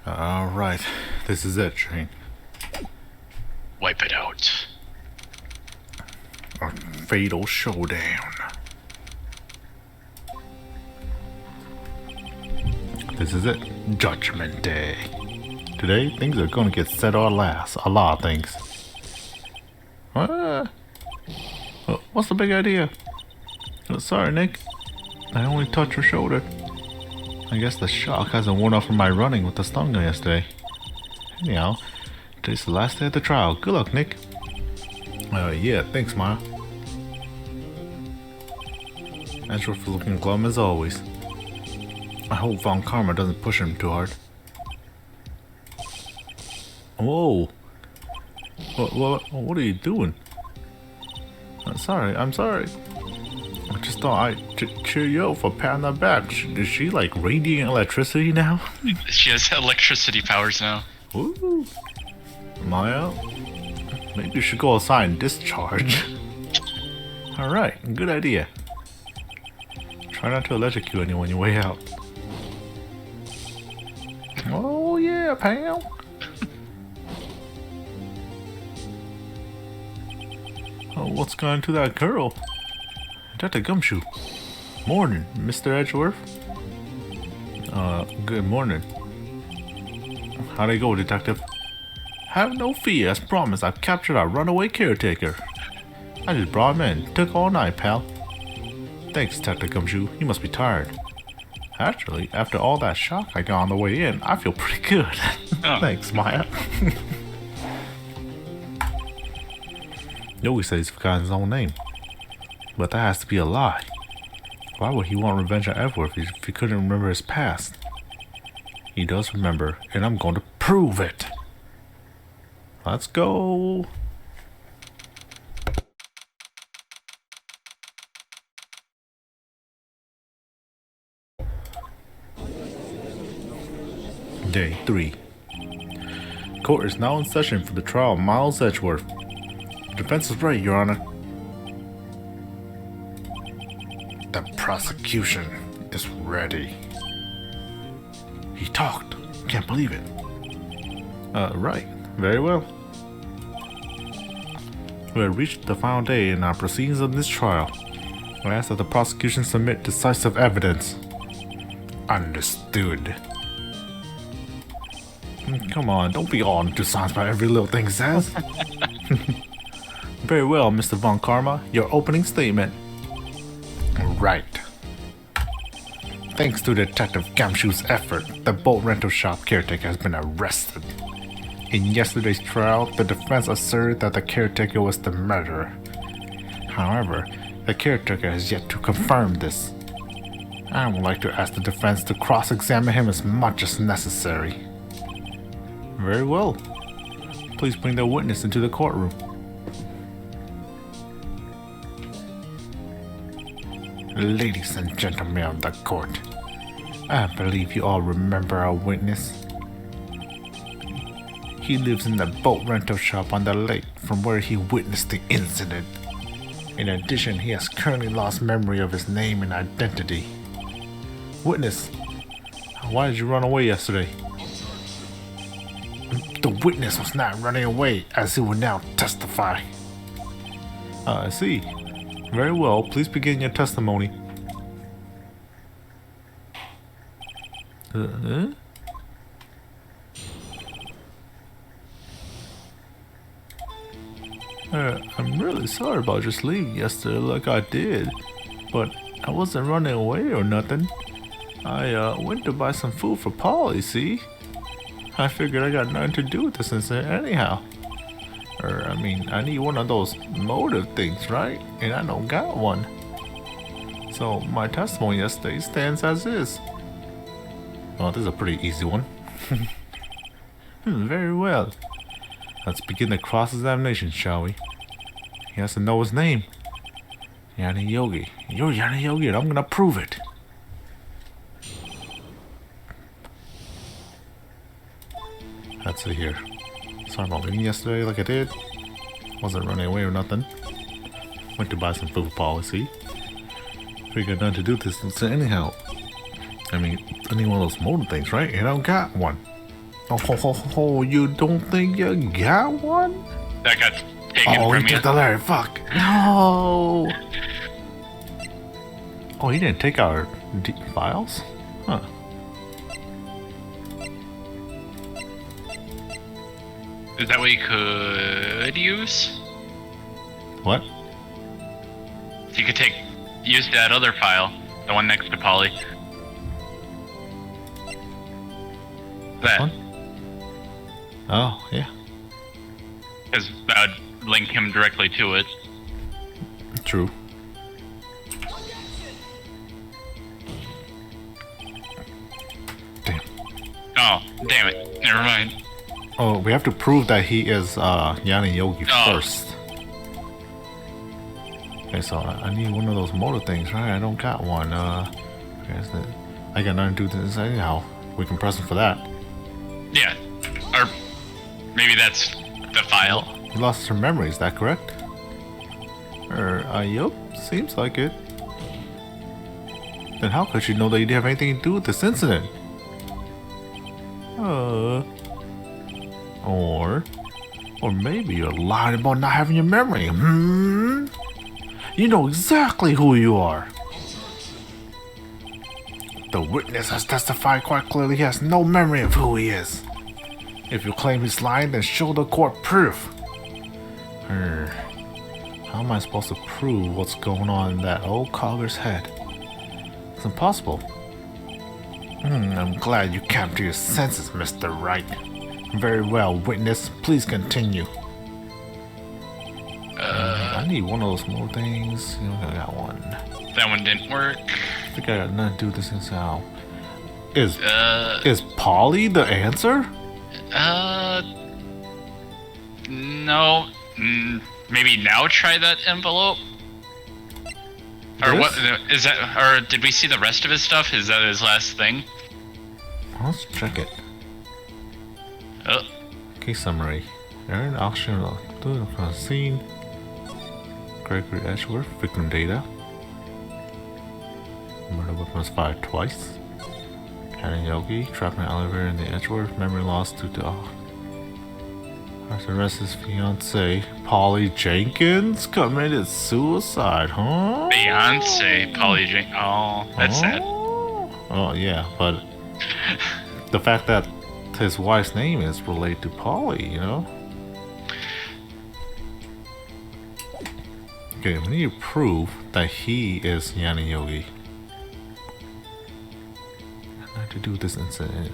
Alright, this is it, Shane. Wipe it out. A fatal showdown. This is it. Judgment Day. Today, things are gonna get set or last. A lot of things. What's the big idea? Sorry, Nick. I only touched your shoulder. I guess the shock hasn't worn off from my running with the stun gun yesterday. Anyhow, today's the last day of the trial. Good luck, Nick. Yeah, thanks, Maya. Edgeworth is looking glum as always. I hope Von Karma doesn't push him too hard. Whoa! What are you doing? I'm sorry. I just thought I'd cheer you up for patting her back. Is she like radiant electricity now? She has electricity powers now. Ooh. Maya, maybe you should go outside and discharge. Alright, good idea. Try not to electrocute anyone on your way out. Oh yeah, pal. Oh, what's going to that girl? Dr. Gumshoe. Morning, Mr. Edgeworth. Good morning. How'd it go, Detective? Have no fear, as promised, I've captured our runaway caretaker. I just brought him in. Took all night, pal. Thanks, Detective Gumshoe. You must be tired. Actually, after all that shock I got on the way in, I feel pretty good. Oh. Thanks, Maya. He always says he's forgotten his own name. But that has to be a lie. Why would he want revenge on Edgeworth if he couldn't remember his past? He does remember, and I'm going to prove it. Let's go. Day 3. Court is now in session for the trial of Miles Edgeworth. Defense is right, Your Honor. The prosecution is ready. He talked. Can't believe it. Right. Very well. We have reached the final day in our proceedings of this trial. I ask that the prosecution submit decisive evidence. Understood. Come on, don't be all into science by every little thing it says. Very well, Mr. Von Karma. Your opening statement. Right. Thanks to Detective Gumshoe's effort, the boat rental shop caretaker has been arrested. In yesterday's trial, the defense asserted that the caretaker was the murderer. However, the caretaker has yet to confirm this. I would like to ask the defense to cross-examine him as much as necessary. Very well. Please bring the witness into the courtroom. Ladies and gentlemen of the court, I believe you all remember our witness. He lives in the boat rental shop on the lake from where he witnessed the incident. In addition, he has currently lost memory of his name and identity. Witness, why did you run away yesterday? The witness was not running away, as he will now testify. I see. Very well, please begin your testimony. I'm really sorry about just leaving yesterday like I did, but I wasn't running away or nothing. I went to buy some food for Polly, see? I figured I got nothing to do with this incident anyhow. I need one of those motive things, right? And I don't got one. So my testimony yesterday stands as is. Well, this is a pretty easy one. Very well. Let's begin the cross-examination, shall we? He has to know his name. Yanni Yogi. You're Yanni Yogi and I'm gonna prove it. Let's see here. Sorry about leaving yesterday like I did. Wasn't running away or nothing. Went to buy some food for policy. Figured nothing to do with this anyhow. I mean, any one of those motor things, right? And I don't got one. Oh, you don't think you got one? That got taken Oh, he from you. took the letter. Fuck. No. Oh, he didn't take our files? Huh. Is that what you could use? What? You could use that other file, the one next to Polly. That. One? Oh, yeah. Because that would link him directly to it. True. Damn. Oh, damn it. Never mind. Oh, we have to prove that he is Yanni Yogi Oh. first. Okay, so I need one of those motor things, right? I don't got one. I got nothing to do this anyhow. We can press him for that. Yeah. Or maybe that's the file. He lost her memory, is that correct? Yup, seems like it. Then how could she know that you didn't have anything to do with this incident? Or maybe you're lying about not having your memory. You know exactly who you are. The witness has testified quite clearly he has no memory of who he is. If you claim he's lying, then show the court proof. How am I supposed to prove what's going on in that old cogger's head? It's impossible. I'm glad you came to your senses, Mr. Wright. Very well, witness. Please continue. I need one of those more things. You know, I got one. That one didn't work. I think I got nothing to do with this is how. Is Polly the answer? No. Maybe now try that envelope? Or This? what is that? Or did we see the rest of his stuff? Is that his last thing? Let's check it. Oh, Case summary. Aaron auction from the scene. Gregory Edgeworth, victim data. Murder weapon was fired twice. Hannah Yogi, trapped in an elevator in the Edgeworth. Memory loss due to arrest his fiance, Polly Jenkins, committed suicide, huh? Beyonce, Polly Jane. Oh, that's sad. Oh yeah, but the fact that his wife's name is related to Polly, you know? Okay, we need to prove that he is Yanni Yogi. I have to do this incident.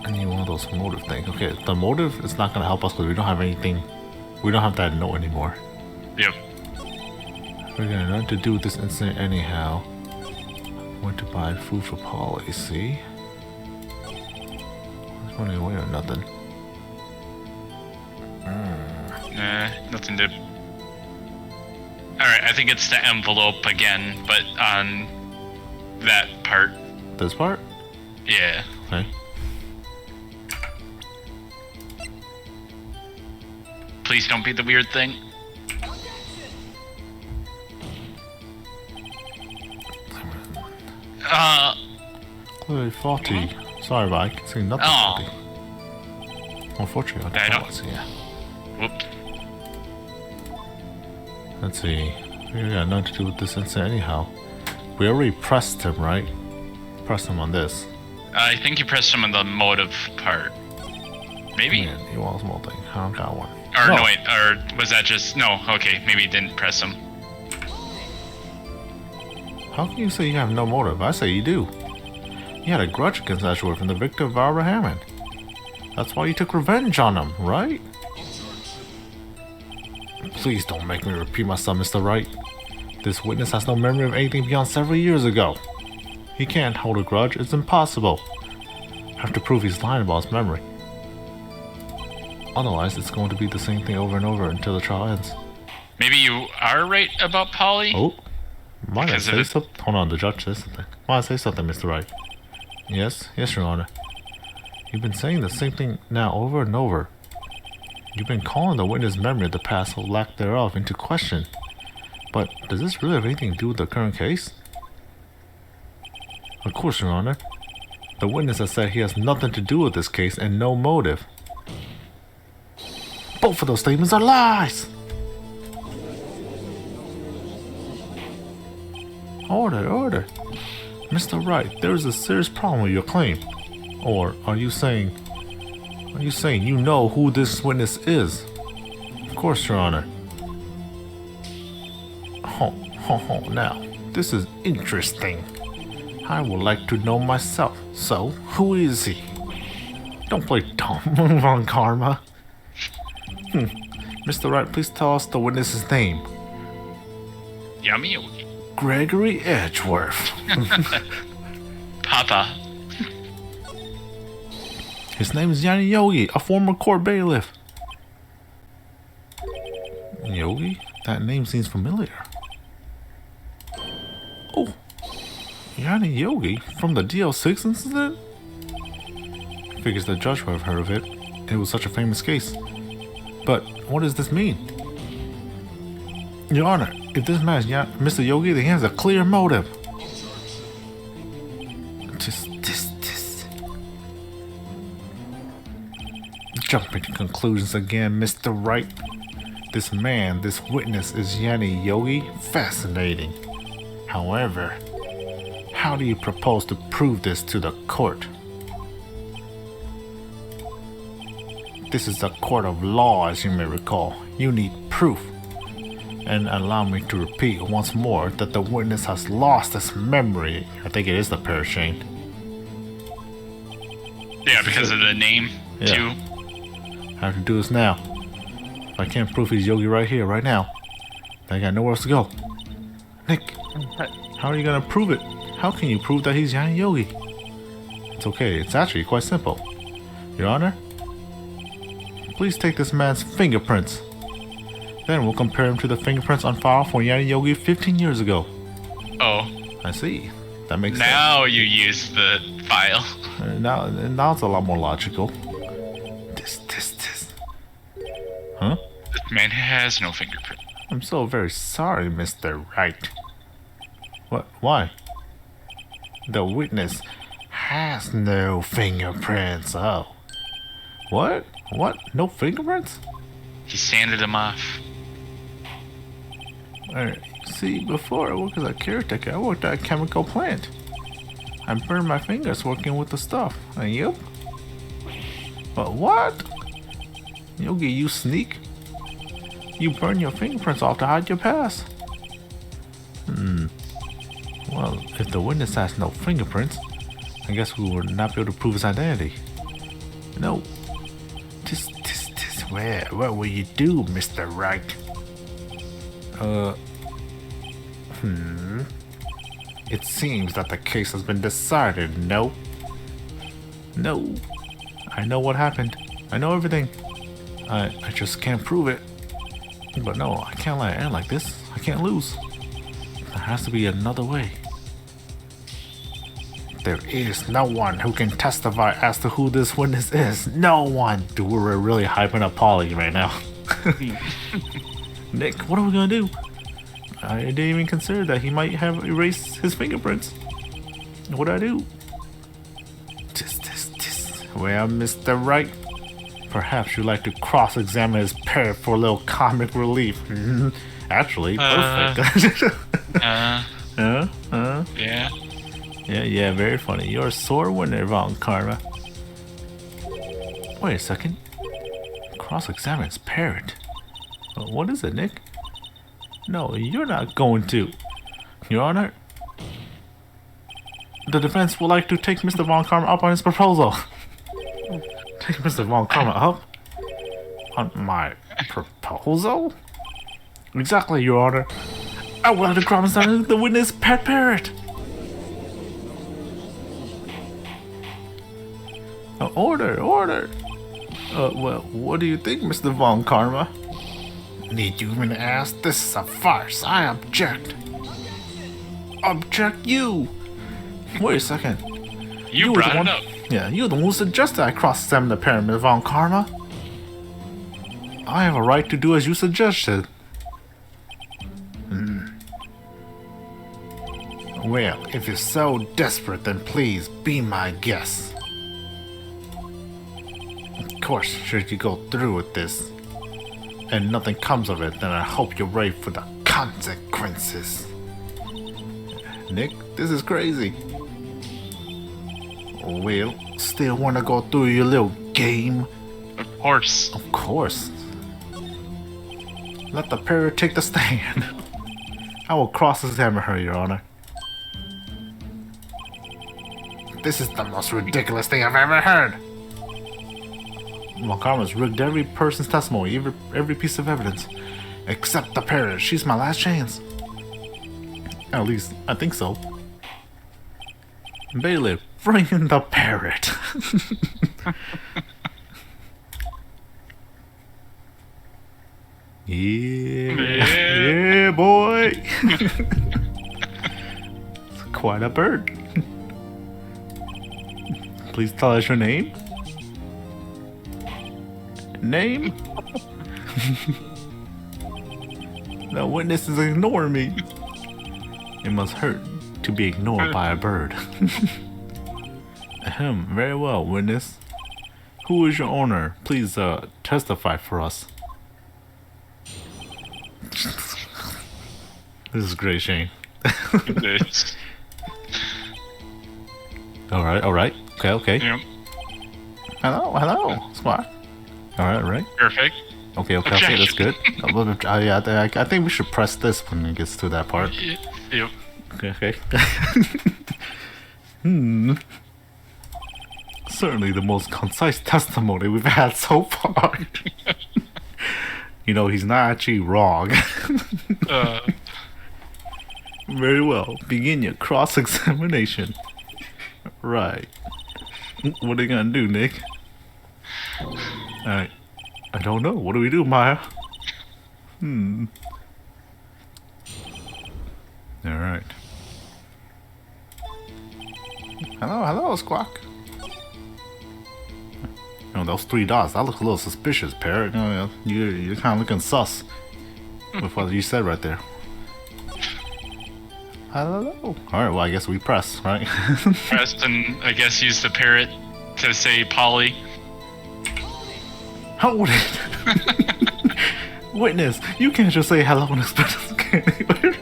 I need one of those motive things. Okay, the motive is not gonna help us because we don't have anything. We don't have that note anymore. Yep. We're gonna nothing to do with this incident anyhow. Went to buy food for Polly, see? It's running away or nothing. Nah, nothing to. Alright, I think it's the envelope again, but on that part. This part? Yeah. Okay. Please don't be the weird thing. Clearly faulty. Sorry, but I can see nothing Oh. faulty. Unfortunately, I I can't don't- see. Yeah. Whoops. Let's see. We got nothing to do with this incident anyhow. We already pressed him, right? Pressed him on this. I think you pressed some of the motive part. Maybe? Man, he wants more thing. I don't got one. Or no, wait, or was that just no? Okay, maybe you didn't press them. How can you say you have no motive? I say you do. You had a grudge against Edgeworth and the victim, Barbara Hammond. That's why you took revenge on him, right? Please don't make me repeat myself, Mr. Wright. This witness has no memory of anything beyond several years ago. He can't hold a grudge. It's impossible. I have to prove he's lying about his memory. Otherwise, it's going to be the same thing over and over until the trial ends. Maybe you are right about Polly. Oh, might I Because of say it- something? Hold on, the judge says something. Might I say something, Mr. Wright? Yes, Your Honor. You've been saying the same thing now over and over. You've been calling the witness' memory of the past or lack thereof into question. But does this really have anything to do with the current case? Of course, Your Honor. The witness has said he has nothing to do with this case and no motive. Both of those statements are lies! Order. Mr. Wright, there is a serious problem with your claim. Or are you saying you know who this witness is? Of course, Your Honor. Now, this is interesting. I would like to know myself. So, who is he? Don't play dumb, Von Karma. Mr. Wright, please tell us the witness's name. Yummy. Gregory Edgeworth. Papa. His name is Yanni Yogi, a former court bailiff. Yogi? That name seems familiar. Oh, Yanni Yogi from the DL6 incident? Figures the judge would have heard of it. It was such a famous case. But what does this mean? Your Honor, if this man is Mr. Yogi, then he has a clear motive. This. Jumping to conclusions again, Mr. Wright. This witness is Yanni Yogi. Fascinating. However, how do you propose to prove this to the court? This is a court of law, as you may recall. You need proof. And allow me to repeat once more that the witness has lost his memory. I think it is the parachain. Yeah, because of the name, too. I have to do this now. If I can't prove he's Yogi right here, right now, then I got nowhere else to go. Nick, how are you gonna prove it? How can you prove that he's Yanni Yogi? It's okay, it's actually quite simple. Your Honor, please take this man's fingerprints. Then we'll compare him to the fingerprints on file for Yanni Yogi 15 years ago. Oh. I see. That makes sense. Now you use the file. Now it's a lot more logical. This. Huh? This man has no fingerprint. I'm so very sorry, Mr. Wright. What? Why? The witness has no fingerprints. Oh. What? No fingerprints? He sanded them off. See, before I worked as a caretaker, I worked at a chemical plant. I burned my fingers working with the stuff. And yep. But what? Yogi, you sneak? You burn your fingerprints off to hide your past. Well, if the witness has no fingerprints, I guess we would not be able to prove his identity. No. What will you do, Mr. Wright? It seems that the case has been decided, no? No. I know what happened. I know everything. I just can't prove it. But no, I can't let it end like this. I can't lose. There has to be another way. There is no one who can testify as to who this witness is. No one! Dude, we're really hyping up Polly right now. Nick, what are we gonna do? I didn't even consider that he might have erased his fingerprints. What do I do? Well, Mr. Wright, perhaps you'd like to cross-examine his parrot for a little comic relief. Actually, perfect. Yeah, very funny. You're a sore winner, Von Karma. Wait a second. Cross-examine his parrot. What is it, Nick? No, you're not going to. Your Honor, the defense would like to take Mr. Von Karma up on his proposal. Take Mr. Von Karma up? On my proposal? Exactly, Your Honor. I would like to cross-examine the witness pet parrot. Order. Well, what do you think, Mr. Von Karma? Need you even ask? This is a farce. I object. Object you. Wait a second. You brought it up. Yeah, you're the one who suggested I cross-examine the parrot, Mr. Von Karma. I have a right to do as you suggested. Well, if you're so desperate, then please be my guest. Of course, should you go through with this and nothing comes of it, then I hope you're ready for the consequences. Nick, this is crazy. Well, still wanna go through your little game? Of course. Of course. Let the parrot take the stand. I will cross-examine her, Your Honor. This is the most ridiculous thing I've ever heard. Karma's rigged every person's testimony, every piece of evidence, except the parrot. She's my last chance. At least, I think so. Bailiff, bring in the parrot. Yeah, boy. It's quite a bird. Please tell us your name. Name? The witness is ignoring me. It must hurt to be ignored by a bird. Ahem, very well, witness. Who is your owner? Please testify for us. This is great, Shane. It is. Alright. Okay. Yep. Hello, squad. Alright. Perfect. Okay, that's good. Yeah, I think we should press this when it gets to that part. Yep. Okay. Certainly the most concise testimony we've had so far. You know, he's not actually wrong. Very well. Begin your cross-examination. Right. What are you gonna do, Nick? I don't know. What do we do, Maya? Alright. Hello, Squawk. You know, those 3 dots, that looks a little suspicious, Parrot. You're kind of looking sus with what you said right there. Hello. Alright, well, I guess we press, right? Pressed and I guess use the parrot to say Polly. Hold it. Witness, you can't just say hello and expect us to get anywhere.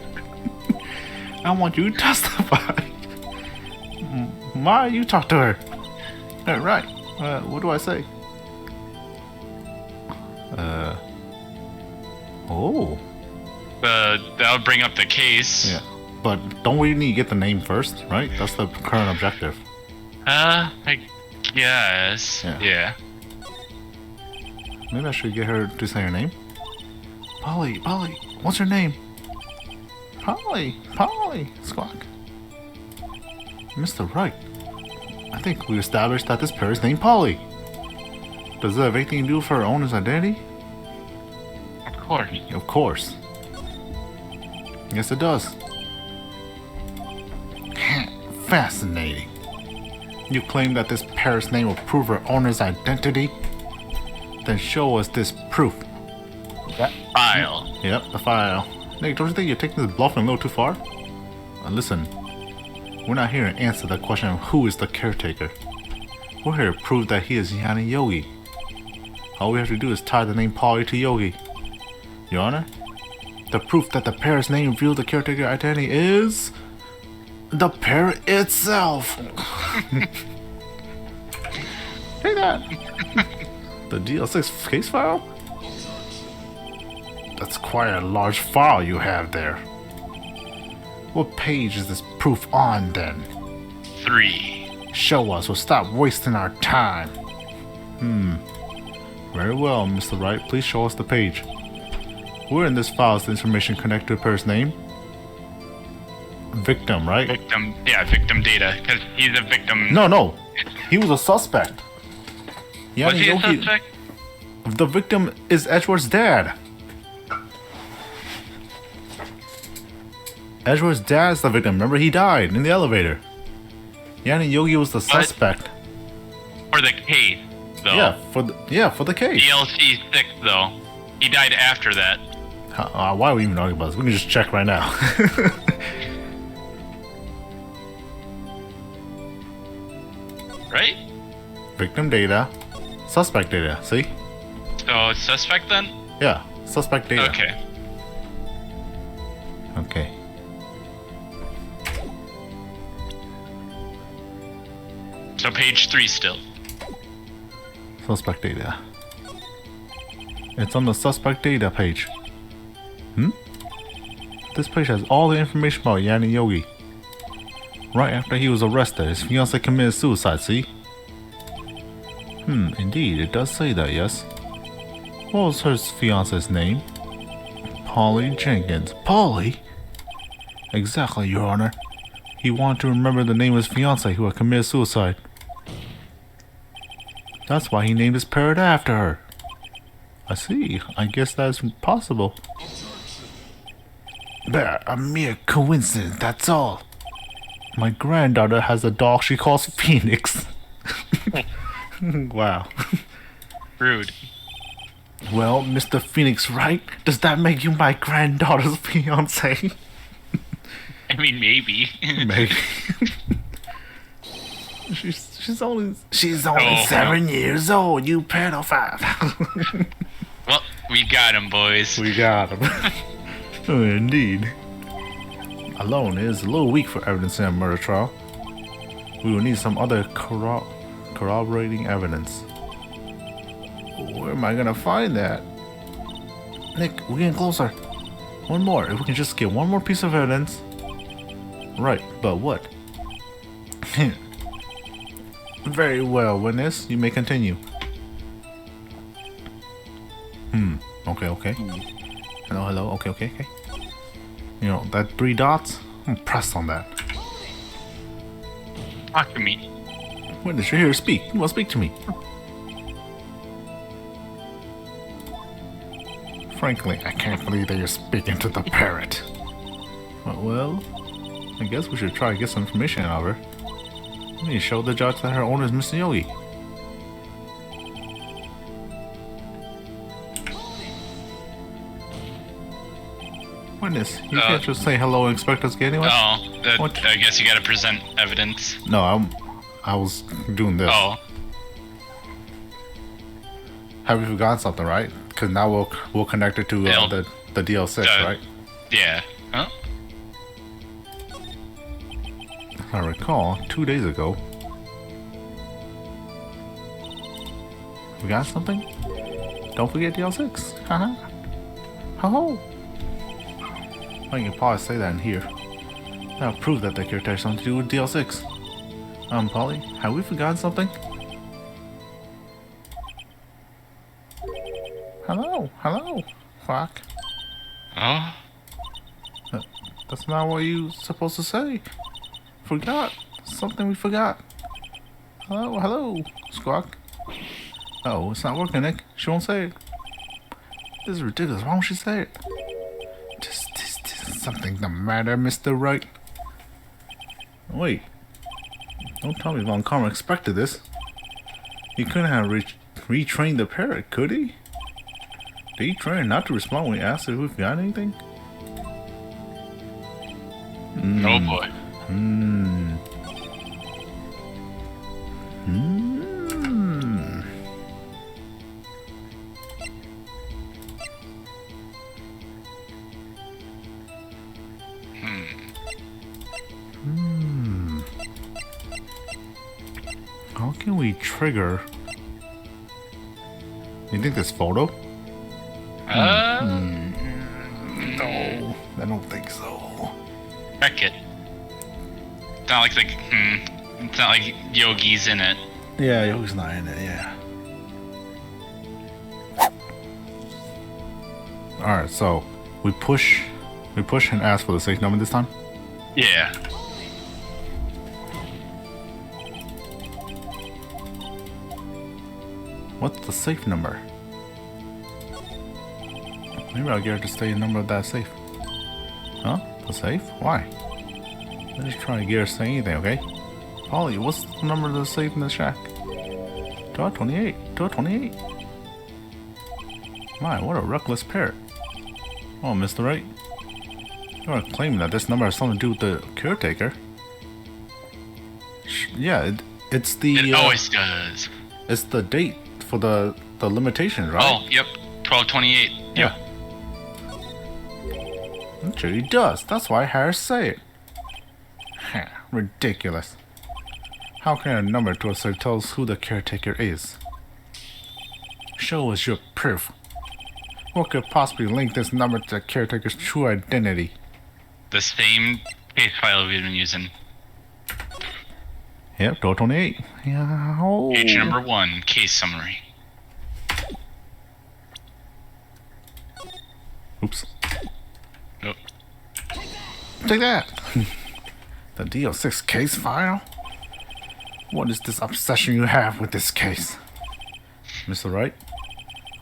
I want you to testify. Ma, you talk to her. Right. What do I say? Oh. That would bring up the case. Yeah. But don't we need to get the name first, right? That's the current objective. I guess. Yeah. Maybe I should get her to say her name. Polly, what's her name? Polly, Squawk. Mr. Wright, I think we established that this parrot's named Polly. Does it have anything to do with her owner's identity? Of course. Of course. Yes, it does. Fascinating. You claim that this parrot's name will prove her owner's identity? Then show us this proof. That file. Yep, the file. Nick, don't you think you're taking this bluffing a little too far? Listen, we're not here to answer the question of who is the caretaker. We're here to prove that he is Yanni Yogi. All we have to do is tie the name Polly to Yogi. Your Honor, the proof that the parrot's name revealed the caretaker identity is the parrot itself. Take that. The DL6 case file? That's quite a large file you have there. What page is this proof on then? 3. Show us, we'll stop wasting our time. Very well, Mr. Wright, please show us the page. Where in this file is the information connected to a person's name? Victim, right? Victim data, because he's a victim. No. He was a suspect. Was he a suspect? The victim is Edgeworth's dad. Edgeworth's dad's the victim. Remember, he died in the elevator. Yanni Yogi was the suspect. For the case, though. Yeah, for the case. DLC 6, though. He died after that. Why are we even talking about this? We can just check right now. Victim data. Suspect data, see? So it's suspect then? Yeah, suspect data. Okay. Okay. So page 3 still. Suspect data. It's on the suspect data page. This page has all the information about Yanni Yogi. Right after he was arrested, his fiancée committed suicide, see? Indeed, it does say that, yes. What was her fiancé's name? Polly Jenkins. Polly? Exactly, Your Honor. He wanted to remember the name of his fiancée who had committed suicide. That's why he named his parrot after her. I see. I guess that's possible. But a mere coincidence, that's all. My granddaughter has a dog she calls Phoenix. Wow. Rude. Well, Mr. Phoenix, Wright? Does that make you my granddaughter's fiance? I mean, maybe. Maybe. She's only 7 years old, you pedophile. Well, we got him, boys. We got him. Oh, indeed. Alone is a little weak for evidence in a murder trial. We will need some other corroborating evidence. Where am I gonna find that? Nick, we're getting closer. One more. If we can just get one more piece of evidence. Right, but what? Very well, witness. You may continue. Okay. Hello, okay. You know, that 3 dots? I'm pressed on that. Talk to me. Witness, you're here to speak. You must speak to me. Frankly, I can't believe that you're speaking to the parrot. Well, I guess we should try to get some information out of her. We need to show the judge that her owner is Mr. Yogi. Witness, you can't just say hello and expect us to get anywhere. Oh, I guess you gotta present evidence. No, I was doing this. Oh. Have you forgotten something, right? Because now we'll connect it to the DL6, right? Yeah. Huh? I recall 2 days ago. We got something? Don't forget DL6. Haha. Ho. I can probably say that in here. That'll prove that the character has something to do with DL6. Polly, have we forgotten something? Hello. Fuck. Oh? That's not what you supposed to say. Forgot. Something we forgot. Hello. Squawk. Oh, it's not working, Nick. She won't say it. This is ridiculous. Why won't she say it? Just something the matter, Mr. Wright. Wait. Don't tell me Von Karma expected this. He couldn't have retrained the parrot, could he? Did he train not to respond when we asked if we've got anything? Oh boy. How can we trigger? You think this photo? No, I don't think so. Check it. It's not like it's not like Yogi's in it. Yeah, Yogi's not in it, yeah. Alright, so we push and ask for the safe number this time? Yeah. What's the safe number? Maybe I'll get her to say the number of that safe. Huh? The safe? Why? Let's just try to get her to say anything, okay? Polly, what's the number of the safe in the shack? 1228. 1228. My, what a reckless parrot. Oh, Mr. Wright. You are claiming that this number has something to do with the caretaker. Yeah, it's the... It always does. It's the date for the limitation, right? Oh, yep. 12/28. Yep. It sure he does. That's why Harris say it. Ridiculous. How can a number to us tell us who the caretaker is? Show us your proof. What could possibly link this number to the caretaker's true identity? The same case file we've been using. Yep, 1228. Yeah. Oh. Page number 1, case summary. Oops. Nope. Take that! The DO6 case file? What is this obsession you have with this case? Mr. Wright,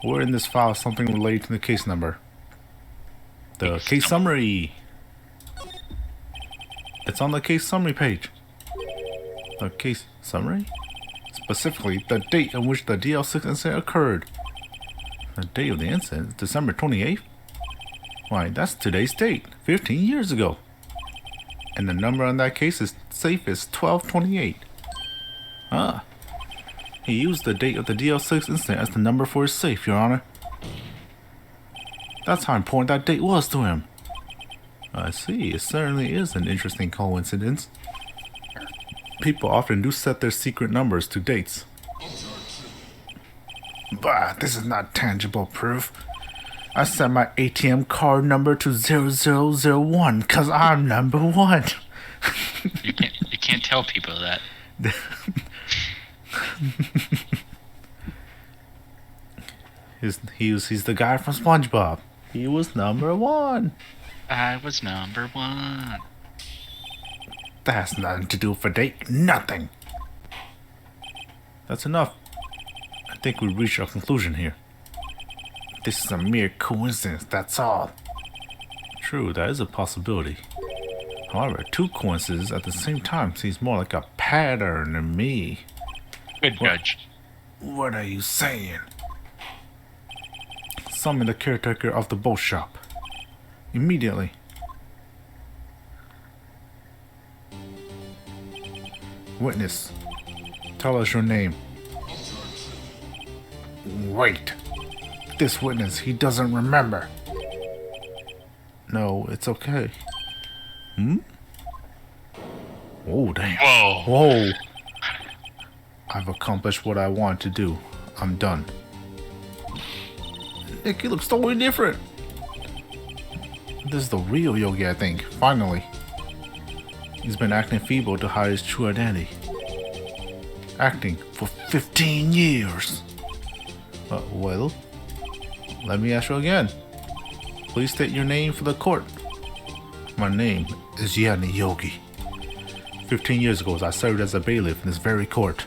where in this file is something related to the case number? The case summary. It's on the case summary page. The case summary? Specifically, the date on which the DL6 incident occurred. The date of the incident is December 28th? Why, that's today's date, 15 years ago. And the number on that case is safe is 1228. Ah. He used the date of the DL6 incident as the number for his safe, Your Honor. That's how important that date was to him. I see, it certainly is an interesting coincidence. People often do set their secret numbers to dates. But this is not tangible proof. I set my ATM card number to 0001 because I'm number 1. You can't tell people that. He's the guy from SpongeBob. He was number 1. I was number 1. That has nothing to do with a date. Nothing. That's enough. I think we've reached a conclusion here. This is a mere coincidence, that's all. True, that is a possibility. However, 2 coincidences at the same time seems more like a pattern to me. Good judge. What are you saying? Summon the caretaker of the boat shop. Immediately. Witness, tell us your name. Wait. This witness, he doesn't remember. No, it's okay. Oh, damn. Whoa. Whoa. I've accomplished what I wanted to do. I'm done. Nick, he looks totally different. This is the real Yogi, I think. Finally. He's been acting feeble to hide his true identity. Acting for 15 years. Well, let me ask you again. Please state your name for the court. My name is Yanni Yogi. 15 years ago, I served as a bailiff in this very court.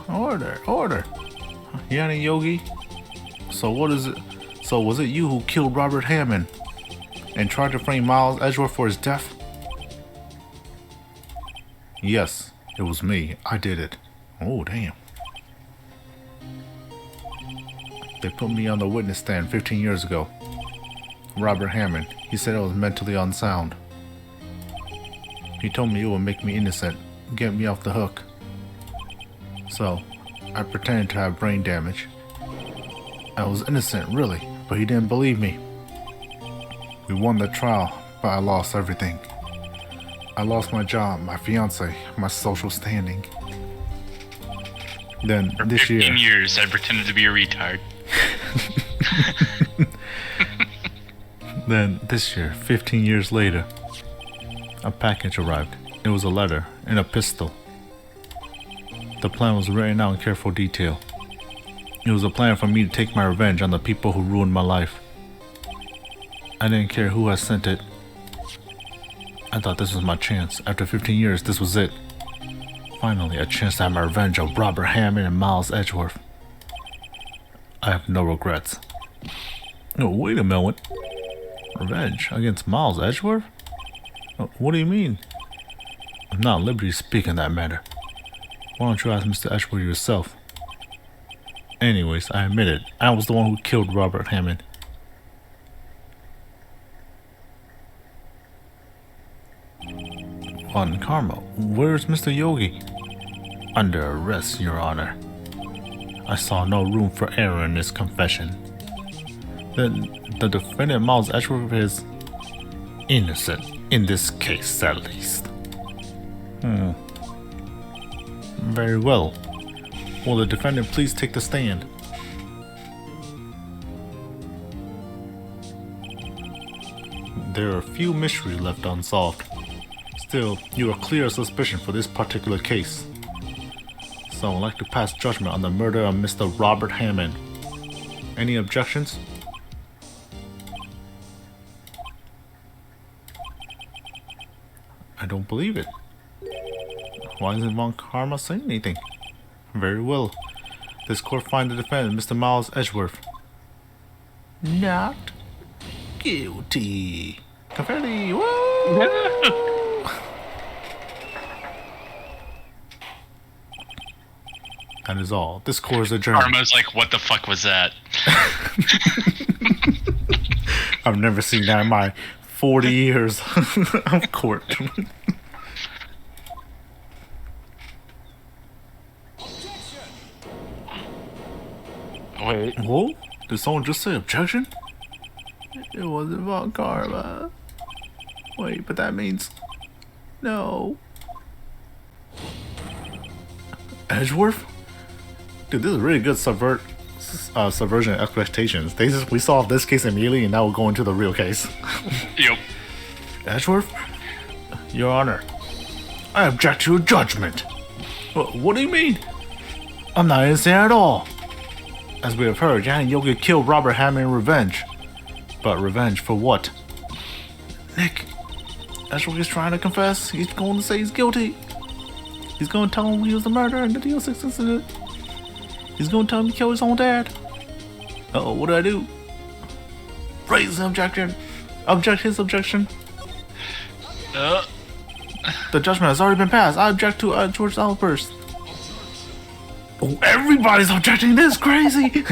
Order. Yanni Yogi. So what is it? So was it you who killed Robert Hammond and tried to frame Miles Edgeworth for his death? Yes, it was me. I did it. Oh, damn. They put me on the witness stand 15 years ago. Robert Hammond, he said I was mentally unsound. He told me it would make me innocent, get me off the hook. So, I pretended to have brain damage. I was innocent, really, but he didn't believe me. We won the trial, but I lost everything. I lost my job, my fiance, my social standing. Then For this 15 year... years, I pretended to be a retard. Then this year, 15 years later, a package arrived. It was a letter and a pistol. The plan was written out in careful detail. It was a plan for me to take my revenge on the people who ruined my life. I didn't care who had sent it. I thought this was my chance. After 15 years, this was it. Finally, a chance to have my revenge on Robert Hammond and Miles Edgeworth. I have no regrets. Oh, wait a moment. Revenge against Miles Edgeworth? What do you mean? I'm not at liberty to speak in that matter. Why don't you ask Mr. Edgeworth yourself? Anyways, I admit it. I was the one who killed Robert Hammond. On Karma, where's Mr. Yogi? Under arrest, Your Honor. I saw no room for error in this confession. The defendant Miles Edgeworth is innocent in this case, at least. Very well. Will the defendant please take the stand? There are a few mysteries left unsolved. Still, you are clear of suspicion for this particular case. So I would like to pass judgment on the murder of Mr. Robert Hammond. Any objections? I don't believe it. Why isn't Von Karma saying anything? Very well. This court finds the defendant, Mr. Miles Edgeworth, not guilty. Confetti! Woo! That is all. This court is adjourned. Karma's like, what the fuck was that? I've never seen that in my 40 years of court. Wait. Whoa? Did someone just say objection? It wasn't Von Karma. Wait, but that means... No. Edgeworth? Dude, this is really good subversion of expectations. We solved this case immediately and now we'll go into the real case. Yep. Edgeworth? Your Honor, I object to your judgment. What do you mean? I'm not innocent at all. As we have heard, Jan and Yogi killed Robert Hammond in revenge. But revenge for what? Nick, Edgeworth is trying to confess. He's going to say he's guilty. He's going to tell him he was the murderer in the DL6 incident. He's going to tell him he killed his own dad. Uh-oh, what did I do? Raise the objection. Object his objection. The judgment has already been passed. I object to Edgeworth's outburst. Oh, everybody's objecting. This is crazy.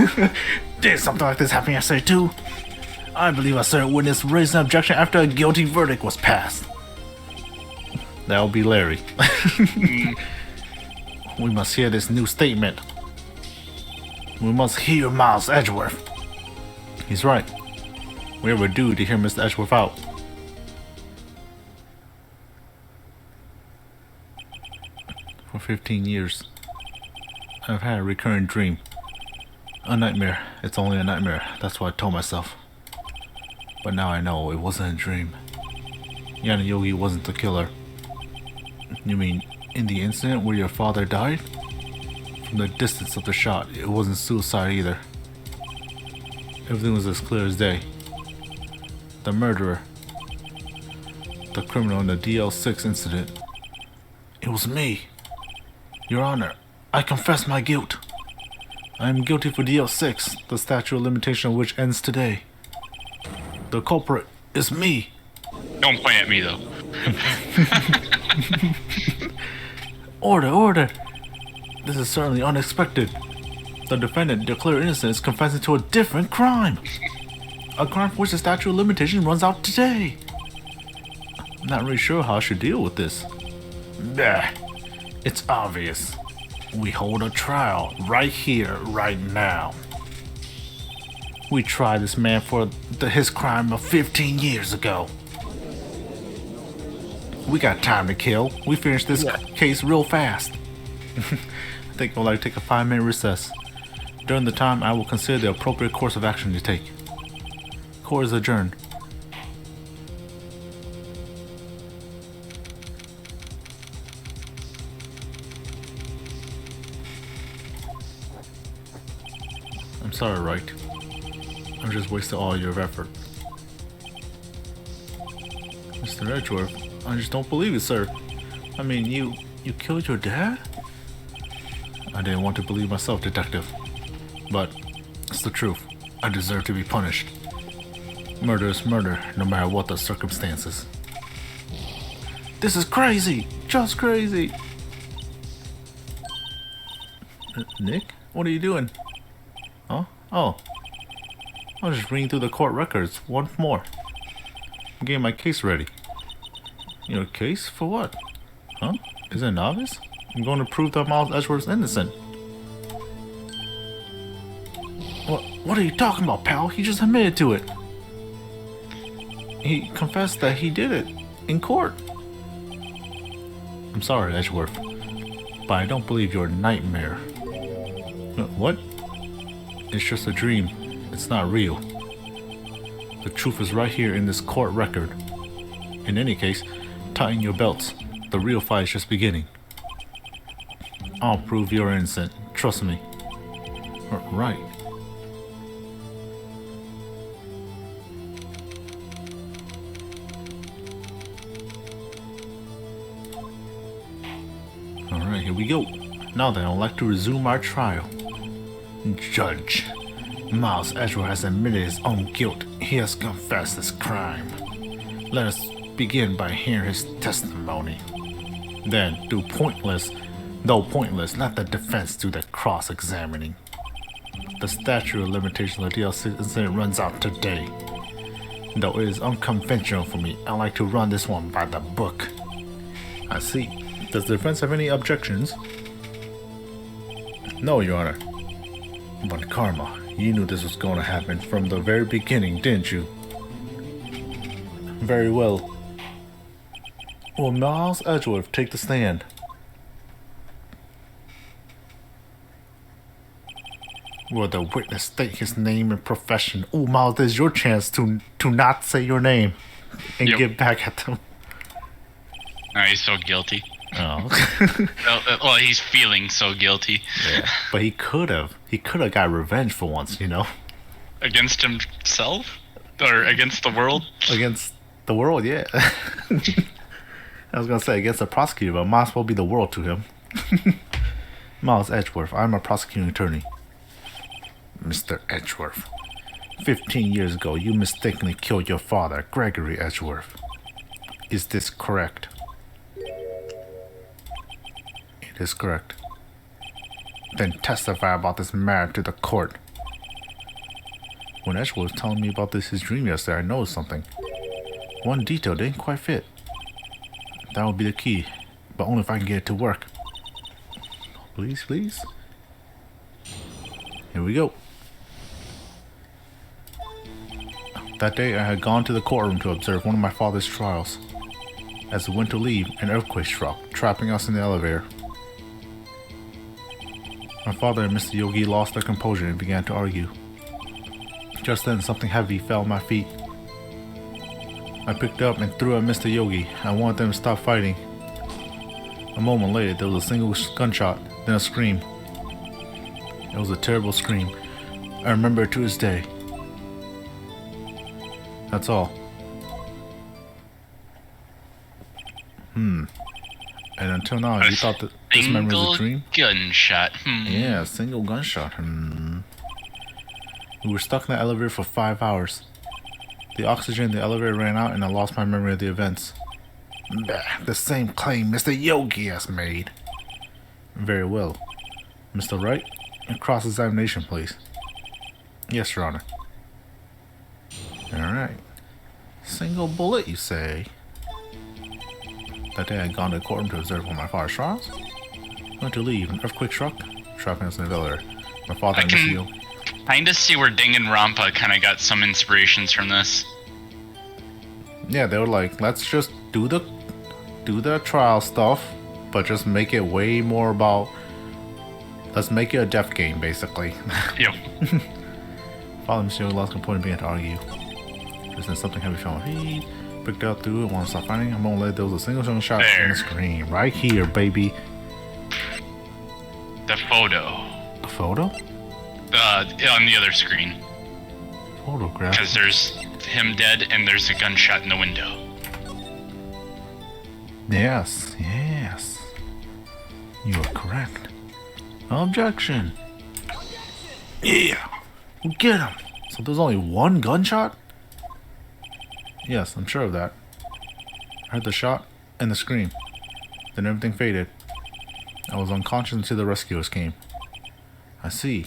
Did something like this happen yesterday too? I believe a certain witness raised an objection after a guilty verdict was passed. That would be Larry. We must hear this new statement. We must hear Miles Edgeworth. He's right. We ever due to hear Mr. Edgeworth out. For 15 years, I've had a recurring dream. A nightmare. It's only a nightmare. That's what I told myself. But now I know it wasn't a dream. Yana Yogi wasn't the killer. You mean in the incident where your father died? From the distance of the shot, it wasn't suicide either. Everything was as clear as day. The murderer, the criminal in the DL6 incident, it was me. Your Honor, I confess my guilt. I am guilty for DL6, the statute of limitation of which ends today. The culprit is me. Don't point at me though. Order. This is certainly unexpected. The defendant, declared innocent, is confessing to a different crime. A crime for which the statute of limitation runs out today. I'm not really sure how I should deal with this. It's obvious. We hold a trial right here, right now. We tried this man for his crime of 15 years ago. We got time to kill. We finished this case real fast. I think I'd like to take a 5-minute recess. During the time, I will consider the appropriate course of action to take. Court is adjourned. I'm sorry, Wright. I've just wasted all your effort. Mr. Edgeworth, I just don't believe it, sir. I mean, you killed your dad? I didn't want to believe myself, detective. But it's the truth. I deserve to be punished. Murder is murder, no matter what the circumstances. This is crazy! Just crazy! Nick? What are you doing? Huh? Oh. I was just reading through the court records once more. I'm getting my case ready. Your case? For what? Huh? Isn't it obvious? I'm going to prove that Miles Edgeworth's innocent. What are you talking about, pal? He just admitted to it. He confessed that he did it in court. I'm sorry, Edgeworth, but I don't believe your nightmare. What? It's just a dream. It's not real. The truth is right here in this court record. In any case, tighten your belts. The real fight is just beginning. I'll prove you're innocent. Trust me. Right. Alright, here we go. Now then, I'd like to resume our trial. Judge, Miles Edgeworth has admitted his own guilt. He has confessed his crime. Let us begin by hearing his testimony. Then, though pointless, let the defense do the cross-examining. The statute of limitations of the DLC incident runs out today. Though it is unconventional for me, I like to run this one by the book. I see. Does the defense have any objections? No, Your Honor. But Karma, you knew this was going to happen from the very beginning, didn't you? Very well. Will Miles Edgeworth take the stand? Will the witness state his name and profession? Oh, Miles, this is your chance to not say your name and get back at them. Oh, he's so guilty. Oh. Well, he's feeling so guilty. Yeah. But he could have got revenge for once, you know? Against himself? Or against the world? Against the world, yeah. I was gonna say against the prosecutor, but might as well be the world to him. Miles Edgeworth, I'm a prosecuting attorney. Mr. Edgeworth, 15 years ago, you mistakenly killed your father, Gregory Edgeworth. Is this correct? It is correct. Then testify about this matter to the court. When Edgeworth was telling me about his dream yesterday, I noticed something. One detail didn't quite fit. That would be the key, but only if I can get it to work. Please, please. Here we go. That day, I had gone to the courtroom to observe one of my father's trials. As we went to leave, an earthquake struck, trapping us in the elevator. My father and Mr. Yogi lost their composure and began to argue. Just then, something heavy fell at my feet. I picked it up and threw it at Mr. Yogi. I wanted them to stop fighting. A moment later, there was a single gunshot, then a scream. It was a terrible scream. I remember it to this day. That's all. And until now, you thought that this memory was a dream? Gunshot. Yeah, a single gunshot. We were stuck in the elevator for 5 hours. The oxygen in the elevator ran out and I lost my memory of the events. Bah, the same claim Mr. Yogi has made. Very well. Mr. Wright, cross-examination, please. Yes, Your Honor. Alright. Single bullet, you say? That day I had gone to the courtroom to observe one of my father's trials. Went to leave, an earthquake struck, trapping us in the elevator. My father and Mr. Yogi. Kinda see where Danganronpa kinda got some inspirations from this. Yeah, they were like, let's just do the trial stuff, but just make it way more about. Let's make it a death game, basically. Yep. Father and Mr. Yogi lost composure and began to argue. Just then something heavy fell on my feet. Picked up through it, wanted to stop fighting. A moment later, there was a single shot and a scream. Right here, baby. The photo. The photo? On the other screen. Photograph? Because there's him dead and there's a gunshot in the window. Yes, yes. You are correct. Objection. Yeah. We'll get him. So there's only one gunshot? Yes, I'm sure of that. I heard the shot and the scream. Then everything faded. I was unconscious until the rescuers came. I see.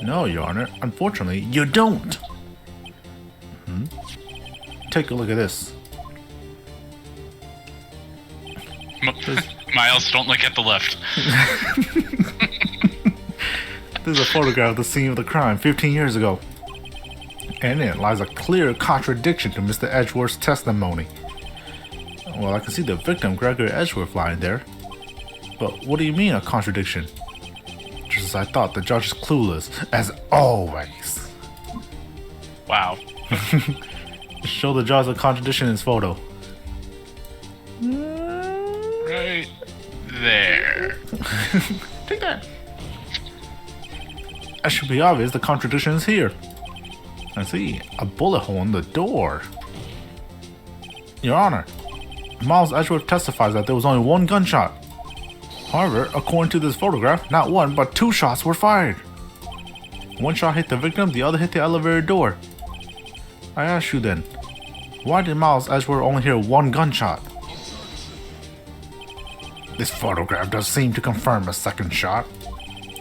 No, Your Honor. Unfortunately, you don't. Take a look at this. Miles, don't look at the left. This is a photograph of the scene of the crime 15 years ago. And in it lies a clear contradiction to Mr. Edgeworth's testimony. Well, I can see the victim, Gregory Edgeworth, lying there. But what do you mean, a contradiction? Just as I thought, the judge is clueless, as always. Wow. Show the judge a contradiction in his photo. Right there. Take that. That should be obvious, the contradiction is here. I see, a bullet hole in the door. Your Honor, Miles Edgeworth testifies that there was only one gunshot. However, according to this photograph, not one but two shots were fired. One shot hit the victim, the other hit the elevator door. I ask you then, why did Miles Edgeworth only hear one gunshot? This photograph does seem to confirm a second shot.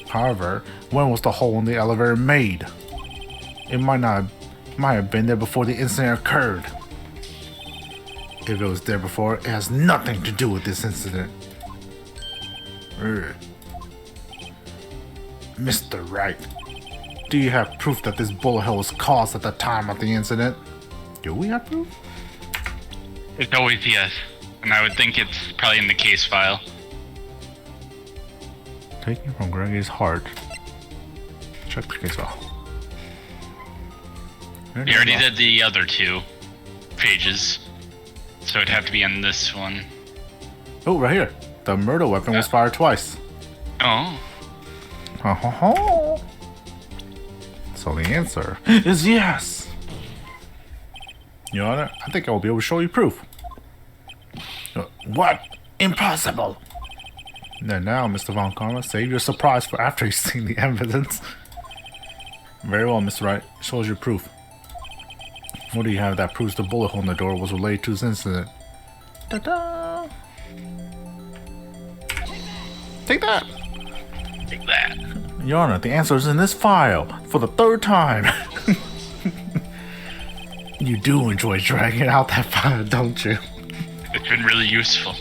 However, when was the hole in the elevator made? It might have been there before the incident occurred. If it was there before, it has nothing to do with this incident. Mr. Wright, do you have proof that this bullet hole was caused at the time of the incident? Do we have proof? It's always yes. And I would think it's probably in the case file. Taken from Gregory's heart. Check the case file. You already did the other two pages. So it'd have to be on this one. Oh, right here. The murder weapon was fired twice. Oh. So the answer is yes. Your Honor, I think I will be able to show you proof. What? Impossible. And now, Mr. Von Karma, save your surprise for after you've seen the evidence. Very well, Mr. Wright. Shows your proof. What do you have that proves the bullet hole in the door was related to this incident? Ta-da! Take that! Take that. Your Honor, the answer is in this file for the third time. You do enjoy dragging out that file, don't you? It's been really useful.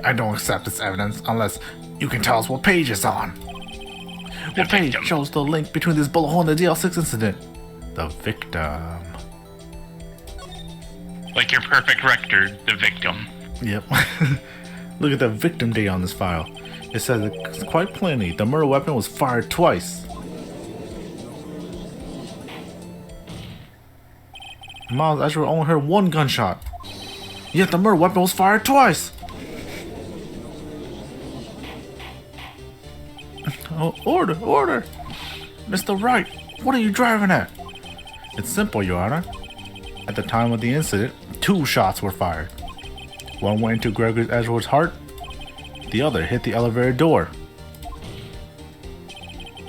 I don't accept this evidence unless you can tell us what page it's on. What page shows the link between this bullet hole and the DL6 incident? The victim. Like your perfect record, the victim. Yep. Look at the victim date on this file. It says it quite plainly the murder weapon was fired twice. Miles Edgeworth only heard one gunshot. Yet the murder weapon was fired twice. Oh, order! Mr. Wright, what are you driving at? It's simple, Your Honor. At the time of the incident, two shots were fired. One went into Gregory Edgeworth's heart, the other hit the elevator door.